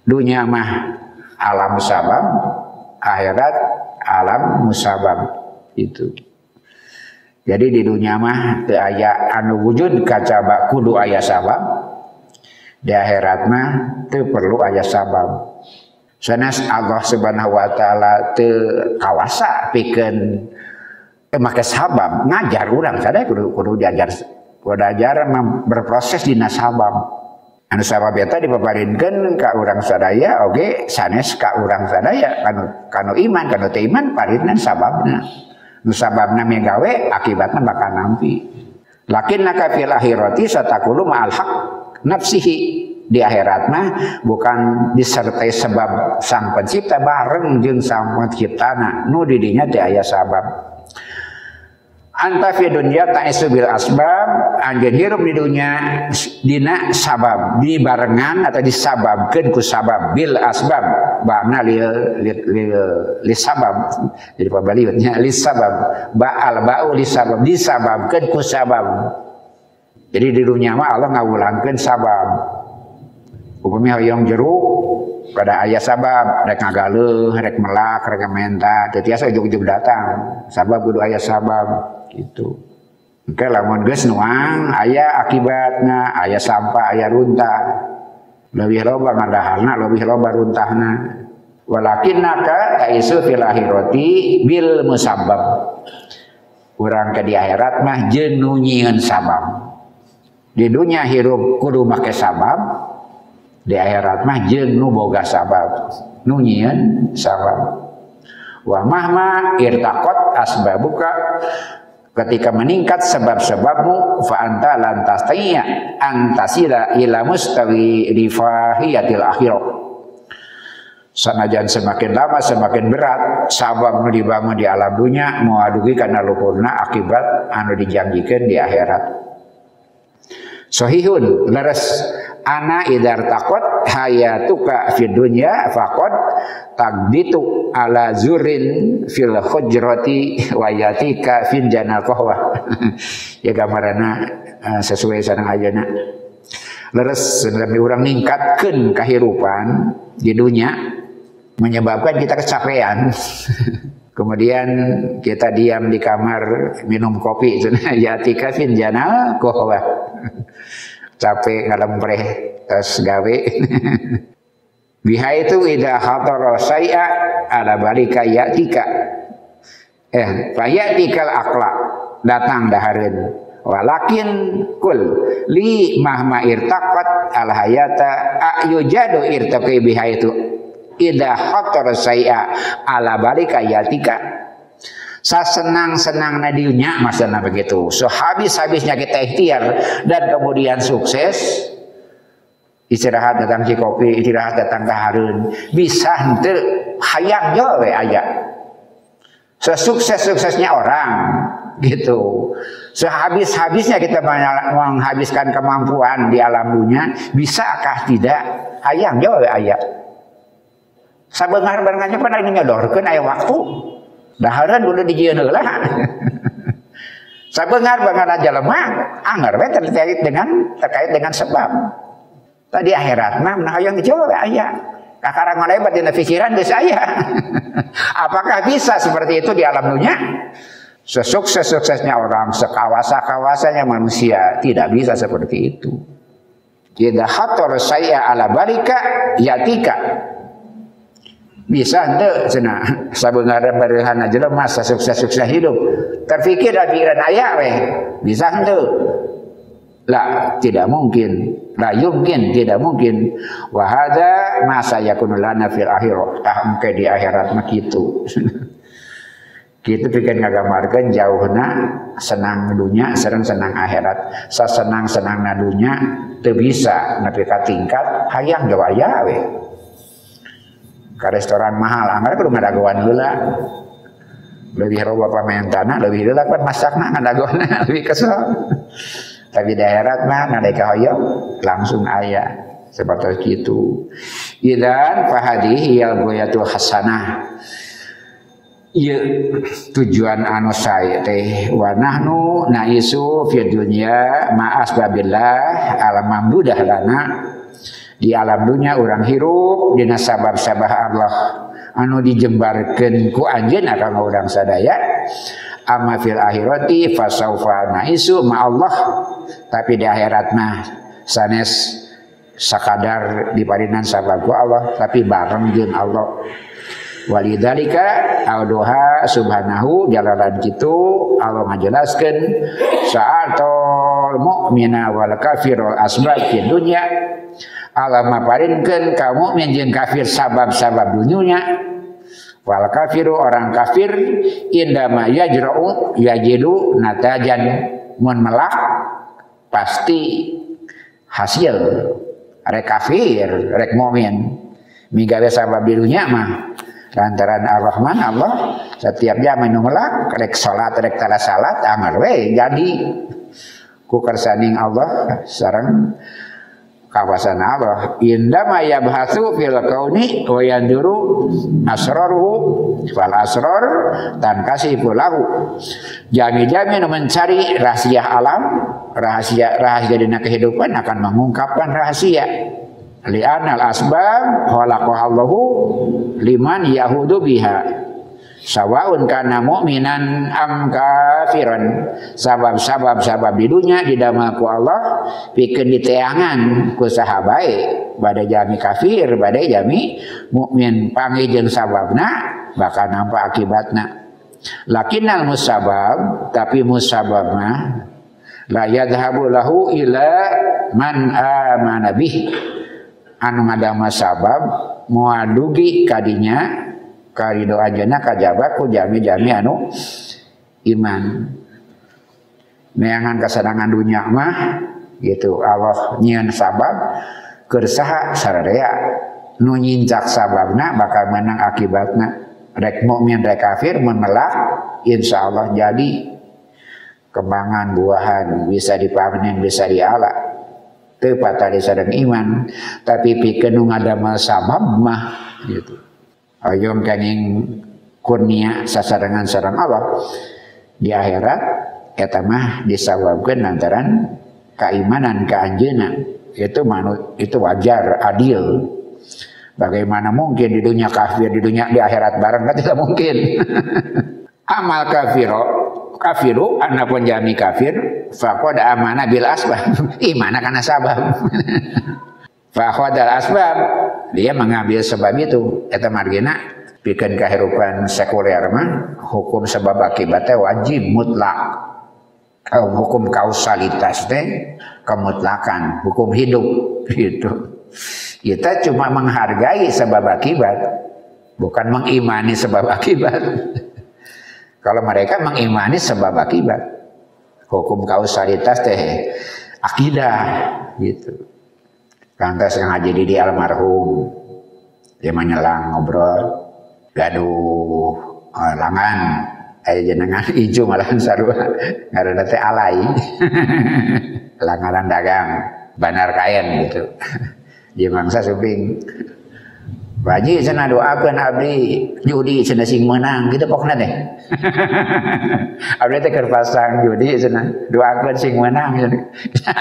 S2: Dunia mah alam sabab, akhirat alam musabab itu. Jadi di dunia mah teu aya anu wujud kacaba kudu aya sabab. Di akhirat mah teu perlu aya sabab. Sanes Allah Subhanahu wa taala teu kawasa pikeun make sabab, ngajar urang sadaya kudu diajar, berproses dina sabab. Anu sabab eta dipaparinkeun ka urang sadaya oge sanes ka urang sadaya kanu iman, kanu teu iman parinna sababna. Nu sababna megawe akibatna bakal nampi. Lakinnaka fil akhirati satakulu ma'al haq nafsihi. Di akhirat mah bukan disertai sebab sang pencipta bareng jeung sang penciptana, nu di dinya teh aya sabab. Anta fi dunya ta'isu bil asbab, anjeun hirup di dunya dina sabab, dibarengan atau disababkeun ku sabab, bil asbab ba'na li sabab. Jadi pabaliutnya li sabab, ba'al ba'u li sabab, disababkeun ku sabab. Jadi di dunya mah Allah ngawulangkeun sabab. Upami hoyong jeruk pada aya sabab, rek ngagaleuh, rek melak, rek menta, teu tiasa ujug-ujug datang. Sabab kudu aya sabab. Gitu. Oke, lamun geus nuang aya akibatna, aya sampah, aya runtah. Leuwih loba ngadahalna, leuwih loba runtahna. Walakinnaka ta'isu fil akhirati bil musabbab. Urang ke di akhirat mah jeung nu nyieun sabab. Di dunya hirup kudu make sabab, di akhirat mah jeung nu boga sabab, nu nyieun sabab. Wa mahma irtaqat asbabuka, ketika meningkat sebab-sebabmu, fa anta lan tastai'a antasila ila mustawi rifahiyatil akhirah. Sanajan semakin lama semakin berat sabab nu dibangun di alam dunya moal dugi kana luhurna akibat anu dijanjikeun di akhirat. Sahihun leres ana idar taqat hayatuka fid dunya faqad taqditu ala zurin fil hujrati wa yatika fil janal qahwa. Ya gambarana sesuai sareng ayeuna. Leres sami urang ningkatkeun kahirupan di dunya menyebabkan kita kecapean. Kemudian kita diam di kamar minum kopi, yatika fil janal qahwa. Capek ngalempreh tes gawe. Biha itu idza khatara syai'a ala balika yatika. Fayatikal aqla. datang dahareun. Walakin kul li mahma irtaqat al hayata ayujadu irtaqi bihaitu idza khatar say'a ala balika yatika. Sasenang-senang na dinya maksudna begitu. So habis-habisnya kita ikhtiar dan kemudian sukses. Istirahat datang cikopi, istirahat datang dahareun, bisa henteu hayang jo we aya. Sesukses-suksesnya orang gitu. Sehabis-habisnya kita menghabiskan kemampuan di alam dunia, bisakah tidak hayang jo we aya. Sabeungar-beungarnya pernah nyodorkeun aya waktu. Dahareun dulu dijieun heula. Sabeungar-beungarna jelema anger we terkait dengan sebab. Tadi akhirat mah nah hayang dicoba aya. Kakarang malebat dina pikiran geus aya. Apakah bisa seperti itu di alam dunia? Sesukses-suksesnya orang, sekawasa-kawasanya manusia tidak bisa seperti itu. Idza khatar say'a ala balika yatika. Bisa henteu cenah sabeungaran bareuhan jelema sukses-sukses hidup. Terpikir pikiran aya we. Bisa henteu? La, tidak mungkin. La yumkin, tidak mungkin. Wa hadza ma sayakunu lana fil akhirah. Engke di akhirat mah kitu. Kitu pikeun ngagamarkeun jauhna senang dunya sareng senang akhirat. Sasenang-senangna dunya teu bisa nepi ka tingkat hayang jawa aya we. Ka restoran mahal anggar kudu ngadagoan heula. Leuwih loba pamentana, leuwih heula kan masakna ngadagoana leuwih kesel. Tapi di akhirat mah nalika hoyong langsung aya seperti itu. Idan fahadihi al ghayatul hasanah. Ieu tujuan anu sae teh wa nahnu naisu fi dunya ma asbabillah alam mamdudah lana. Di alam dunia urang hirup dina sabab-sabab Allah anu dijembarkeun ku anjeunna kanggo urang sadaya. Amma fil akhirati fasaufa naisu ma Allah. Tapi di akhirat mah sanes sakadar diparinan sabab ku Allah tapi bareng jeung Allah. Walidzalika auduha subhanahu jalalan kitu Allah ngajelaskeun sa'atul mu'mina wal kafirul asbab fi dunya. Allah maparinkeun ka mukmin jeung kafir sabab-sabab dunyanya. Wal kafiru orang kafir indama yajra'u yajidu natajan mun melak pasti hasil rek kafir rek mukmin migawe sabab di dunya mah lantaran Ar-Rahman Allah setiap jam anu melak rek salat rek tara salat amal we jadi ku kersaning Allah sareng kawasan Allah indama yabhatsu fil kauni wa yanduru asraruhu wal asrar tan kasifu lahu jami-jami mencari rahasia alam rahasia dina kehidupan akan mengungkapkan rahasia li'anal asbab khalaqahallahu liman yahudu biha sawaun kana mu'minan am kafiran sabab di dunya didamel ku Allah pikeun diteangan ku saha bae bade jami kafir bade jami mukmin panggih jeung sababna bakal nampak akibatna lakinnal musabab tapi musabab mah la yadhhabu lahu ila man amana bih anu ngadama sabab moal dugi kadinya karido anjeunna kajaba ku jami-jami anu iman. Neangan kasenangan dunya mah gitu Allah nyieun sabab keur saha sararea nu nyincak sababna bakal menang akibatna rek mukmin rek kafir mun melak insyaallah jadi kembangan buahan bisa dipanen bisa diala teu patali sareng iman tapi pikeun nu ngadamel sabab mah gitu. Ayom kaning kurnia sasarangan sareng Allah di akhirat eta mah disawabkeun lantaran keimanan ka anjeunna itu wajar adil. Bagaimana mungkin di dunia kafir di akhirat bareng kan tidak mungkin. Amal kafiru anapun jami kafir faqad amana bil asbab imana kana sabab. Faqadal asbab dia mengambil sebab itu eta margina pikeun kahirupan sekuler mah hukum sebab akibatnya wajib mutlak hukum kausalitas teh kemutlakan, hukum hidup gitu. Kita cuma menghargai sebab akibat, bukan mengimani sebab akibat. Kalau mereka mengimani sebab akibat, hukum kausalitas teh akidah gitu. Lantas yang ngaji di almarhum, dia menyelang ngobrol, gaduh langan, jenengan ijo malahan sarua, ngaranna teh alay, langaran dagang, banar kain gitu. Dia mangsa suping, Baji cenah doakeun abdi judi cenah sing menang gitu pokna teh. Abdi teh keur pasang judi cenah doakeun sing menang cenah.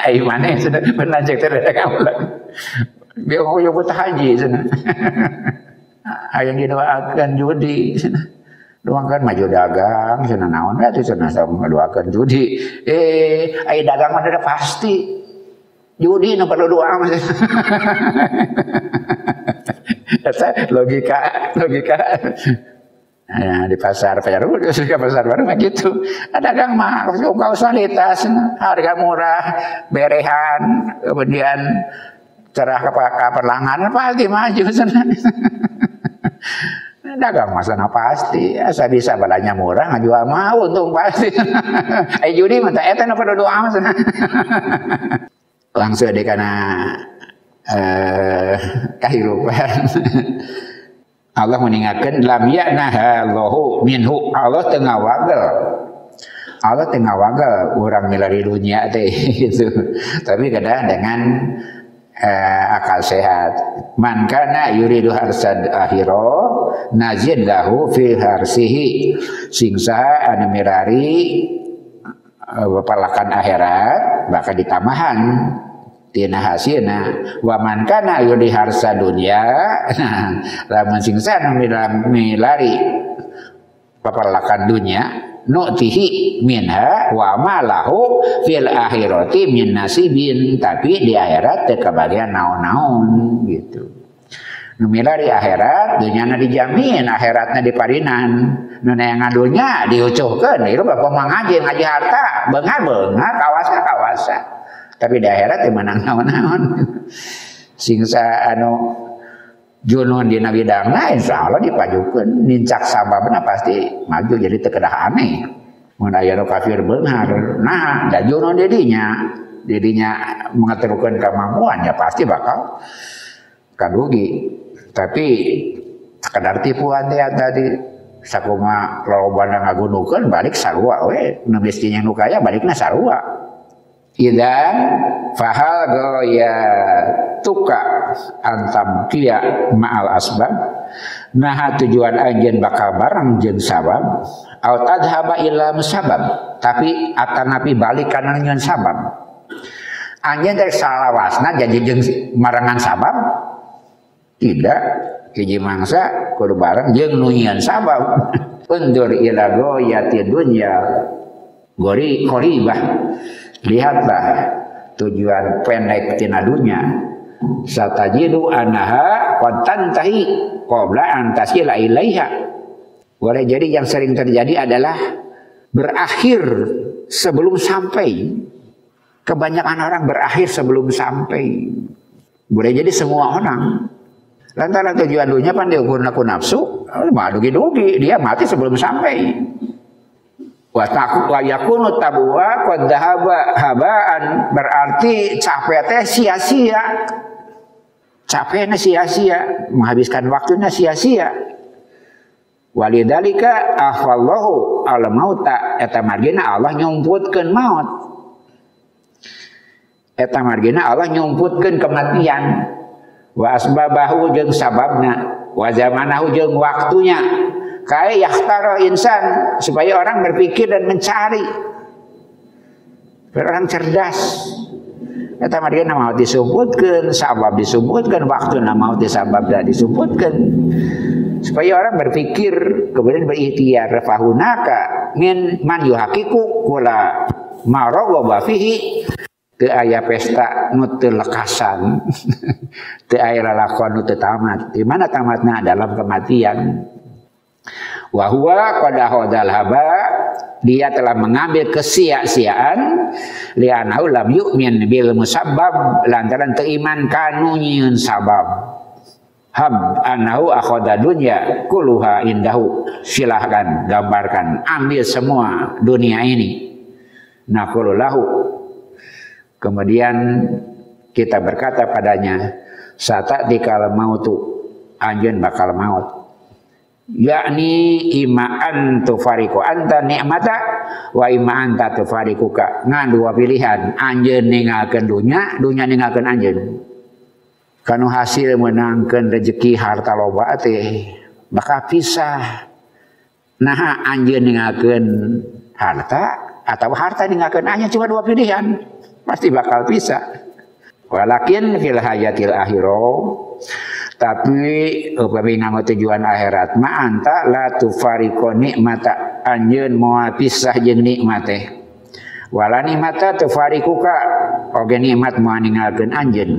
S2: Ai maneh cenah beunang cek teh dagang ulang. Bieu nyebut haji cenah. Aya didoakeun judi cenah. Doakeun maju dagang cenah naon atuh cenah sama doakeun judi. Ai dagang mah pasti. Judi nu perlu doa mah. logika nah, di pasar baru ke pasar baru begitu ada dagang mah kausalitas harga murah berehan kemudian cerah ke perlangan pasti maju dagang masana pasti asa bisa balanya murah ngajual mau untung pasti judi mah eta nu perlu doa mah langsung deh kana kehidupan Allah meninggalkan lam ya'naha Allahu minhu Allah tengah wagel orang milari dunia teh gitu tapi kadang dengan akal sehat man kana yuridu harsad akhirah nazid lahu fi harsihi singsa anu mirari palakan akhirat bakal ditamahan tina hasilna wa man kana yudi harsa dunya lamun singsa milari paparlakan dunya nu'tihi minha wa ma lahu fil akhirati min nasibin tapi di akhirat teu kabagian naon-naon gitu nu milari akhirat dunyana dijamin akhiratna diparinan nu ngadunya diucuhkeun ieu bapak ngaji harta beungar kawasa tapi di akhirat menang naon-naon singsa anu junun dina bidangna insyaallah dipajukeun nincak sababna pasti maju jadi teu kedah aneh mun aya nu kafir beunghar nah da junun didinya mengaturkeun kemampuan ya pasti bakal kadugi tapi sekedar tipuan tadi sakumaha lolobana ngagunukeun balik sarua we nu mestinya nu kaya balikna sarua. Idan fahal goya tuka antam kia ma'al asbab nah tujuan anjeun bakal barang jeung sabab au tadhaba ila musabab tapi atanapi balik kana nyeun sabab anjeun teh salawasna janji jeung marangan sabab tidak hiji mangsa kudu bareng jeung nu nyeun sabab undur ila goyati dunya gori qoribah lihatlah tujuan pendek tina dunya satajidu anaha qad tantahi qabla an tasila ilaiha boleh jadi yang sering terjadi adalah berakhir sebelum sampai kebanyakan orang berakhir sebelum sampai boleh jadi semua orang lantaran tujuan dunia pan diukur aku nafsu mah dugi-dugi dia mati sebelum sampai wa yakunu tabwa qad dhahaba habaan berarti capek teh sia-sia. Capekna sia-sia, menghabiskan waktunya sia-sia. Walidalika akhwallahu al-mauta eta margina Allah nyumputkeun maut. Eta margina Allah nyumputkeun kematian. Wa asbabahu jeung sababna, wa zamanahu jeung waktunya. Kayak yahtaro insan supaya orang berpikir dan mencari orang cerdas eta margina maut disebutkeun sabab disebutkeun waktu maut disabab disebutkeun supaya orang berpikir kemudian berikhtiar fahunaka min man yuhaqiqu kula maragaba fihi teu aya pesta nu teu lekasan teu aya lalakon nu teu tamat di mana tamatna dalam kematian wa huwa qad hadal haba dia telah mengambil kesia-siaan li'annahu lam yu'min bil musabbab lantaran teu iman kanu nyieun sabab. Hab annahu akhadha dunya kulluha indahu. Silahkan gambarkan, ambil semua dunia ini. Naqulu lahu. Kemudian kita berkata padanya, sata'tikal mautu, anjeun bakal maut. Yakni imaan tufariku anta nikmata wa imaan anta tufarikuka. Ngan dua pilihan, anjeun ninggalkeun dunya, dunya ninggalkeun anjeun. Kanu hasil menangkeun rezeki harta loba teh bakal pisah. Nah anjeun ninggalkeun harta atau harta ninggalkeun anjeun, cuma dua pilihan, pasti bakal pisah. Walakin fil hayatil akhirah, tapi upami nganggo tujuan akhirat mah anta la tufariqu nikmata, anjeun moal pisah jeung nikmat teh. Wala nikmata tufariquka, oge nikmat moal ninggalkeun anjeun.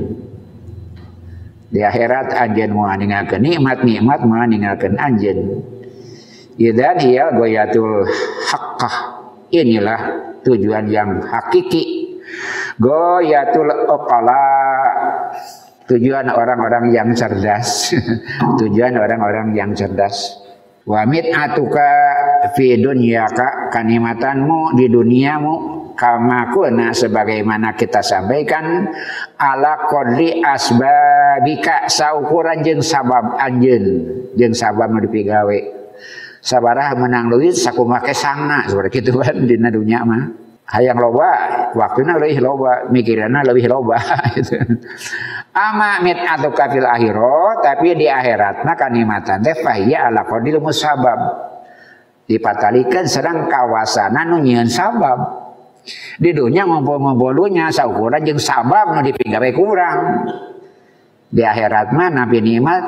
S2: Di akhirat anjeun moal ninggalkeun nikmat, nikmat moal ninggalkeun anjeun. Idzan hiya ghayatul haqqah. Inilah tujuan yang hakiki. Ghayatul uqala, tujuan orang-orang yang cerdas. Tujuan orang-orang yang cerdas. Wa mit'atuka fi dunyaka, kanimatanmu di duniamu kama kuna sebagaimana kita sampaikan ala qadri asbabika, saukuran jeung sabab anjeun, jeung sabab nu dipigawe. Sabaraha menang leuwih sakumaha kesangna seperti kitu kan dina dunya mah. Hayang loba, waktuna leuwih loba, mikiranna leuwih loba gitu. Ama mit'atuka fil akhirah, tapi di akhirat mah kanikmatan teh fahiya ala qadril musabab. Dipatalikeun sareng kawasana nu nyieun sabab. Di dunia ngumpul-ngumpul dunya saukuran jeung sabab nu dipigawe kurang. Di akhirat mah nabi nikmat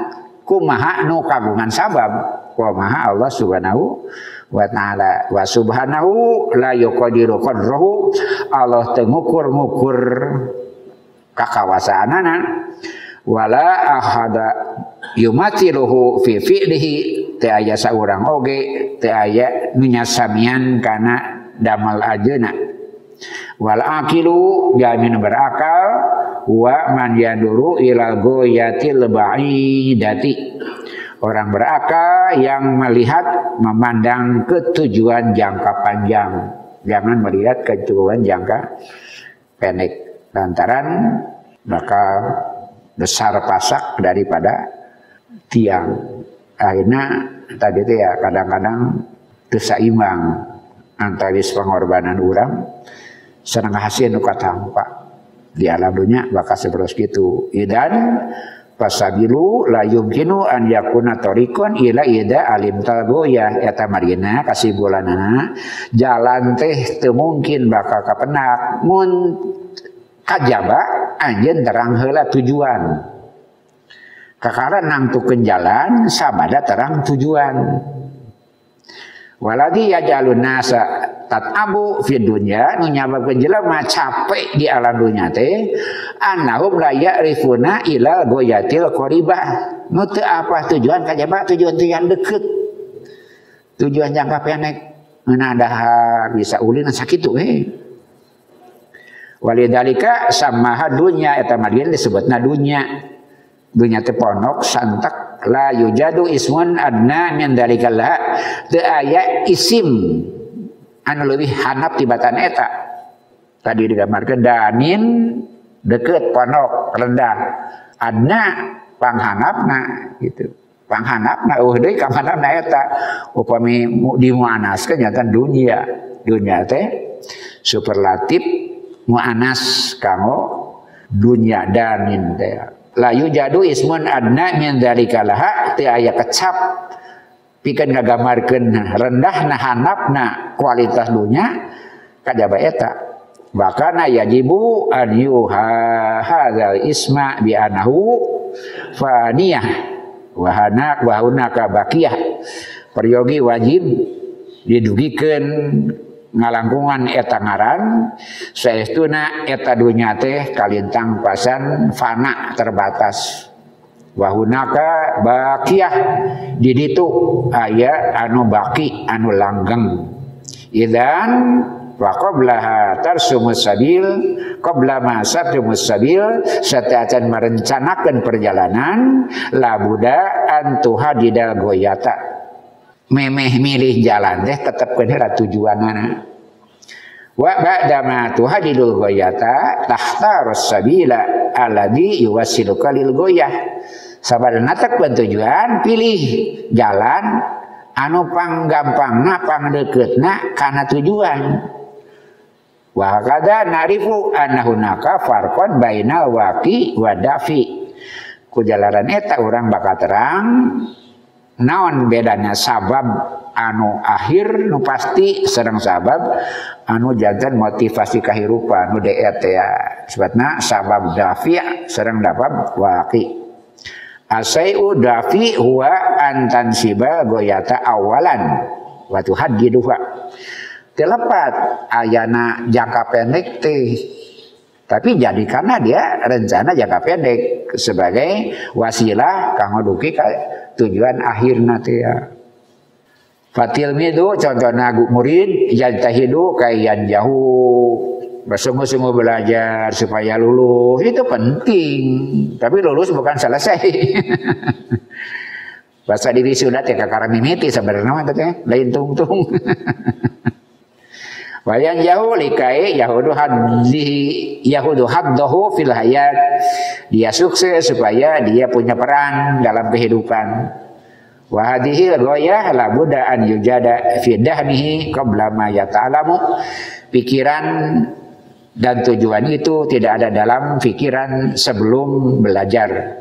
S2: kumaha nu kagungan sabab. Kumaha Allah Subhanahu wa ta'ala wa subhanahu la yuqadiru qadrahu, Allah teu ngukur-ngukur kakawasaanana wala ahada yumathiluhu fi fi'lihi, teu aya saurang oge teu aya nu nyasamian kana damal ajeuna. Wal aqilu jamin berakal wa man yaduru ila ghayatil ba'idati, orang berakal yang melihat memandang ke tujuan jangka panjang, jangan melihat ke tujuan jangka pendek, lantaran bakal besar pasak daripada tiang. Akhirnya tadi itu ya kadang-kadang teu saimbang antawis pengorbanan urang sareng hasil nu katampa di alam dunya bakal seperti itu. Idan fasabilu la yumkinu an yakuna tariqan ila ida alim talgoya, eta marina kasibulanana jalan teh teu mungkin bakal kapenak mun kajaba anjeun terang heula tujuan. Kakara nangtukeun jalan sabada terang tujuan. Waladi yajalun nasa tatabu fi dunya, nu nyababkeun jelema capek di alam dunya teh annahum la ya'rifuna ila ghayatil qaribah, nu teu apa tujuan kajaba tujuan deukeut, tujuan jangka pendek ngeunah dahar bisa ulin sakitu walidalika samaha dunya, eta madian disebutna dunya teh pondok santak. La yujadu ismun adna min dalikal la, teu aya isim anu leuwih handap tibatan eta. Tadi digambarkeun danin deukeut pondok rendah, adna panghandapna gitu. Panghandapna deui ka handapna eta upami dimuanaskeun nya dunya. Dunya teh superlatif muanas kanggo dunya danin teh. La yujadu ismun adna min dzalika laha, teu aya kecap pikeun ngagamarkeun rendahna handapna kualitas dunya kajaba eta. Bakana yajibu an yuha hadzal isma bi anahu faniyah wa hunaka baqiyah. Peryogi wajib didugikeun ngalangkungan eta ngaran saestuna eta dunya teh kalintang pasan fana terbatas. Wahunaka baqiyah, di ditu aya anu baki anu langgeng. Idan wa qablaha tarsumus sabil qabla ma sabdumus sabil sata'atan merencanakan perjalanan labuda antuha didal goyata memeh milih jalan teh tetepkeun heula tujuanana wa ba'da ma tuhadidul goyata tahtarus sabila alladhi yuwassiluka lil goyah sabadana tekkeun tujuan pilih jalan anu panggampangna pangdeuketna kana tujuan. Wa kada narifu annahu naka farqan bainal waqi wa dafi. Ku jalaran eta urang bakal terang naon bedana sabab anu akhir nu pasti sareng sabab anu janten motivasi kahirupan nu deet ya. Sebabna sabab dafi sareng sabab waqi. Asai'u dafi huwa antan siba goyata awalan wa tuhaddiduha. Telepat ayana jangka pendek teh tapi jadi karena dia rencana jangka pendek sebagai wasilah kanggo dugi ka tujuan akhirna teh ya. Fatil midu contohna murid yajtahidu kayan jauh bersungguh-sungguh belajar supaya lulus itu penting tapi lulus bukan selesai. Bahasa diri sudah teh kakara mimiti sebenarnya teh lain tungtung. Wayan jauh likai yahudu haddahu fil hayat dia sukses supaya dia punya peran dalam kehidupan. Wa hadhihi ghayah la budda an yujada fi dahnihi qabla ma yata'alamu. Pikiran dan tujuan itu tidak ada dalam pikiran sebelum belajar.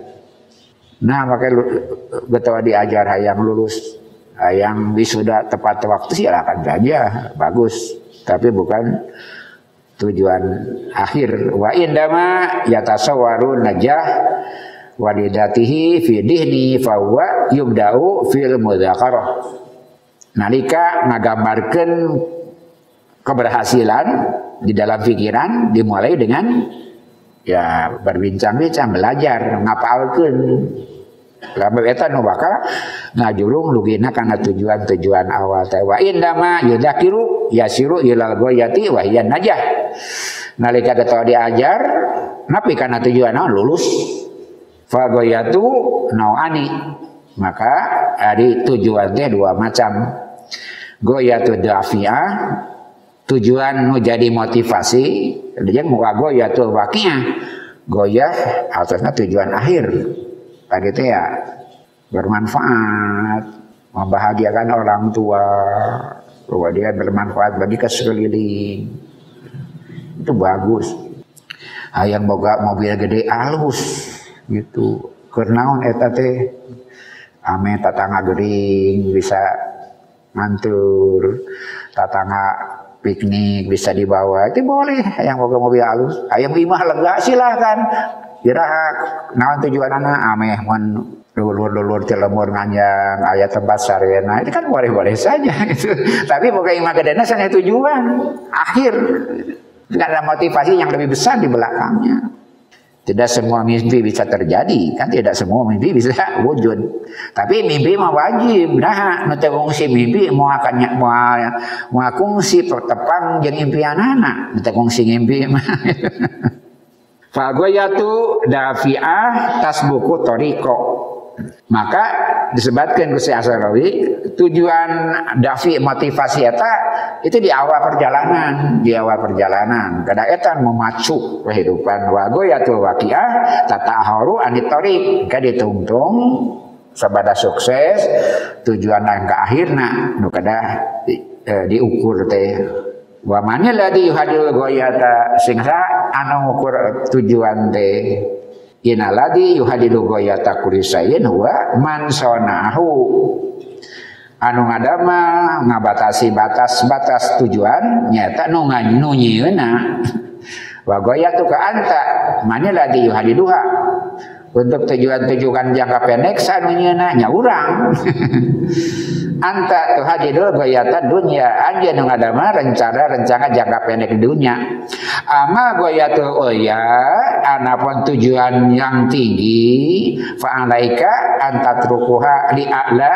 S2: Nah makanya betul diajar hayang lulus, hayang wisuda tepat waktu silakan saja, bagus. Tapi bukan tujuan akhir. Wa indama yatasawwaru najah walidatihi fi dihni fa huwa yubda'u fil mudzakarah. Nalika ngagambarkeun keberhasilan di dalam pikiran dimulai dengan ya berbincang-bincang, belajar, ngapalkeun. Lamun eta nu bakal ngajurung lugina kana tujuan-tujuan awal teh. Wa indama yudzakiru yasiru ilal goyati wa hiya najah. Nalika kita diajar napi kana tujuan lulus. Fa goyatu nauani. Maka ari tujuan teh dua macam. Goyatu dafi'ah tujuan nu jadi motivasi, jeung goyatul waqi'ah. Goyah artinya tujuan akhir. Tadi itu ya bermanfaat, membahagiakan orang tua, kemudian bermanfaat bagi sekeliling. Itu bagus. Hayang boga mobil gede alus gitu. Kernaon eta teh ame tatangga gering bisa mantur, tatangga piknik bisa dibawa. Itu boleh hayang boga mobil alus. Hayang imah lega silakan. Kira naon tujuan anak ameh mun lulur-lulur Cilemur nganjang aya tempat sarena itu kan boleh-boleh saja gitu. Tapi boga imah gedena sana tujuan akhir tidak ada motivasi yang lebih besar di belakangnya. Tidak semua mimpi bisa terjadi kan, tidak semua mimpi bisa wujud. Tapi mimpi mah wajib. Nah, nu teu kungsi mimpi mau kungsi pertepang jeung impianana, nu teu kungsi ngimpi mah. Fagoyatu dafi'ah tasbuku toriko. Maka disebutkan ku Syekh Asy-Syarawi tujuan dafi motivasi eta itu di awal perjalanan, kada eta memacu kehidupan. Wagoyatul waqi'ah tata'aharu anit thoriq, ka ditungtung sabada sukses tujuan ka akhirna nu kada diukur teh. Wa manil ladzi yuhadil goyata sing anu ngukur tujuan teh inaladi yuhadilu goyata kulisayin huwa man sonahu anu ngadama ngabatasi batas-batas tujuan nyata nu nyieuna wa goyatu ka anta manil ladzi yuhadiluha untuk tujuan-tujuan jangka pendek sanunyieuna nya urang. Anta tuhadidul goyatan dunia anja nu ngadama rencana jangka pendek dunia. Ama goyatul oya anapun tujuan yang tinggi fa alaika antatrukuha li a'la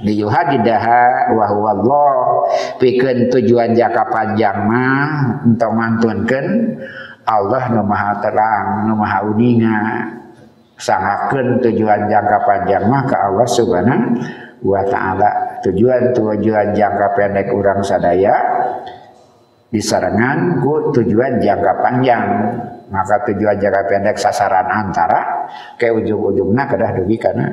S2: liyuhadidaha wa huwa Allah pikeun tujuan jangka panjang mah entong mantunkeun Allah nu maha terang nu maha uninga sangakeun tujuan jangka panjang mah ka Allah subhanahu wa ta'ala. Tujuan jangka pendek urang sadaya disarengan ku tujuan jangka panjang. Maka tujuan jangka pendek sasaran antara ke ujung-ujungna kedah dugi kana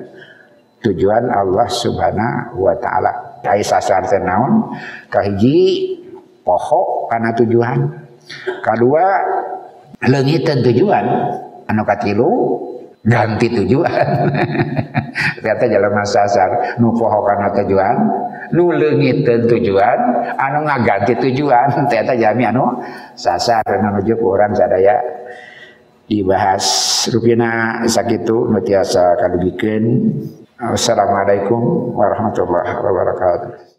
S2: tujuan Allah subhanahu wa ta'ala. Ai sasar teh naon? Kahiji poho kana tujuan. Kadua leungiteun tujuan. Anu katilu ganti tujuan. Kata jelema sasar nu poho kana tujuan, nu leungiteun tujuan, anu ngaganti tujuan. Eta jami anu sasar nuju ku urang sadaya dibahas. Rupina sakitu nu tiasa kadugikeun. Wassalamualaikum warahmatullahi wabarakatuh.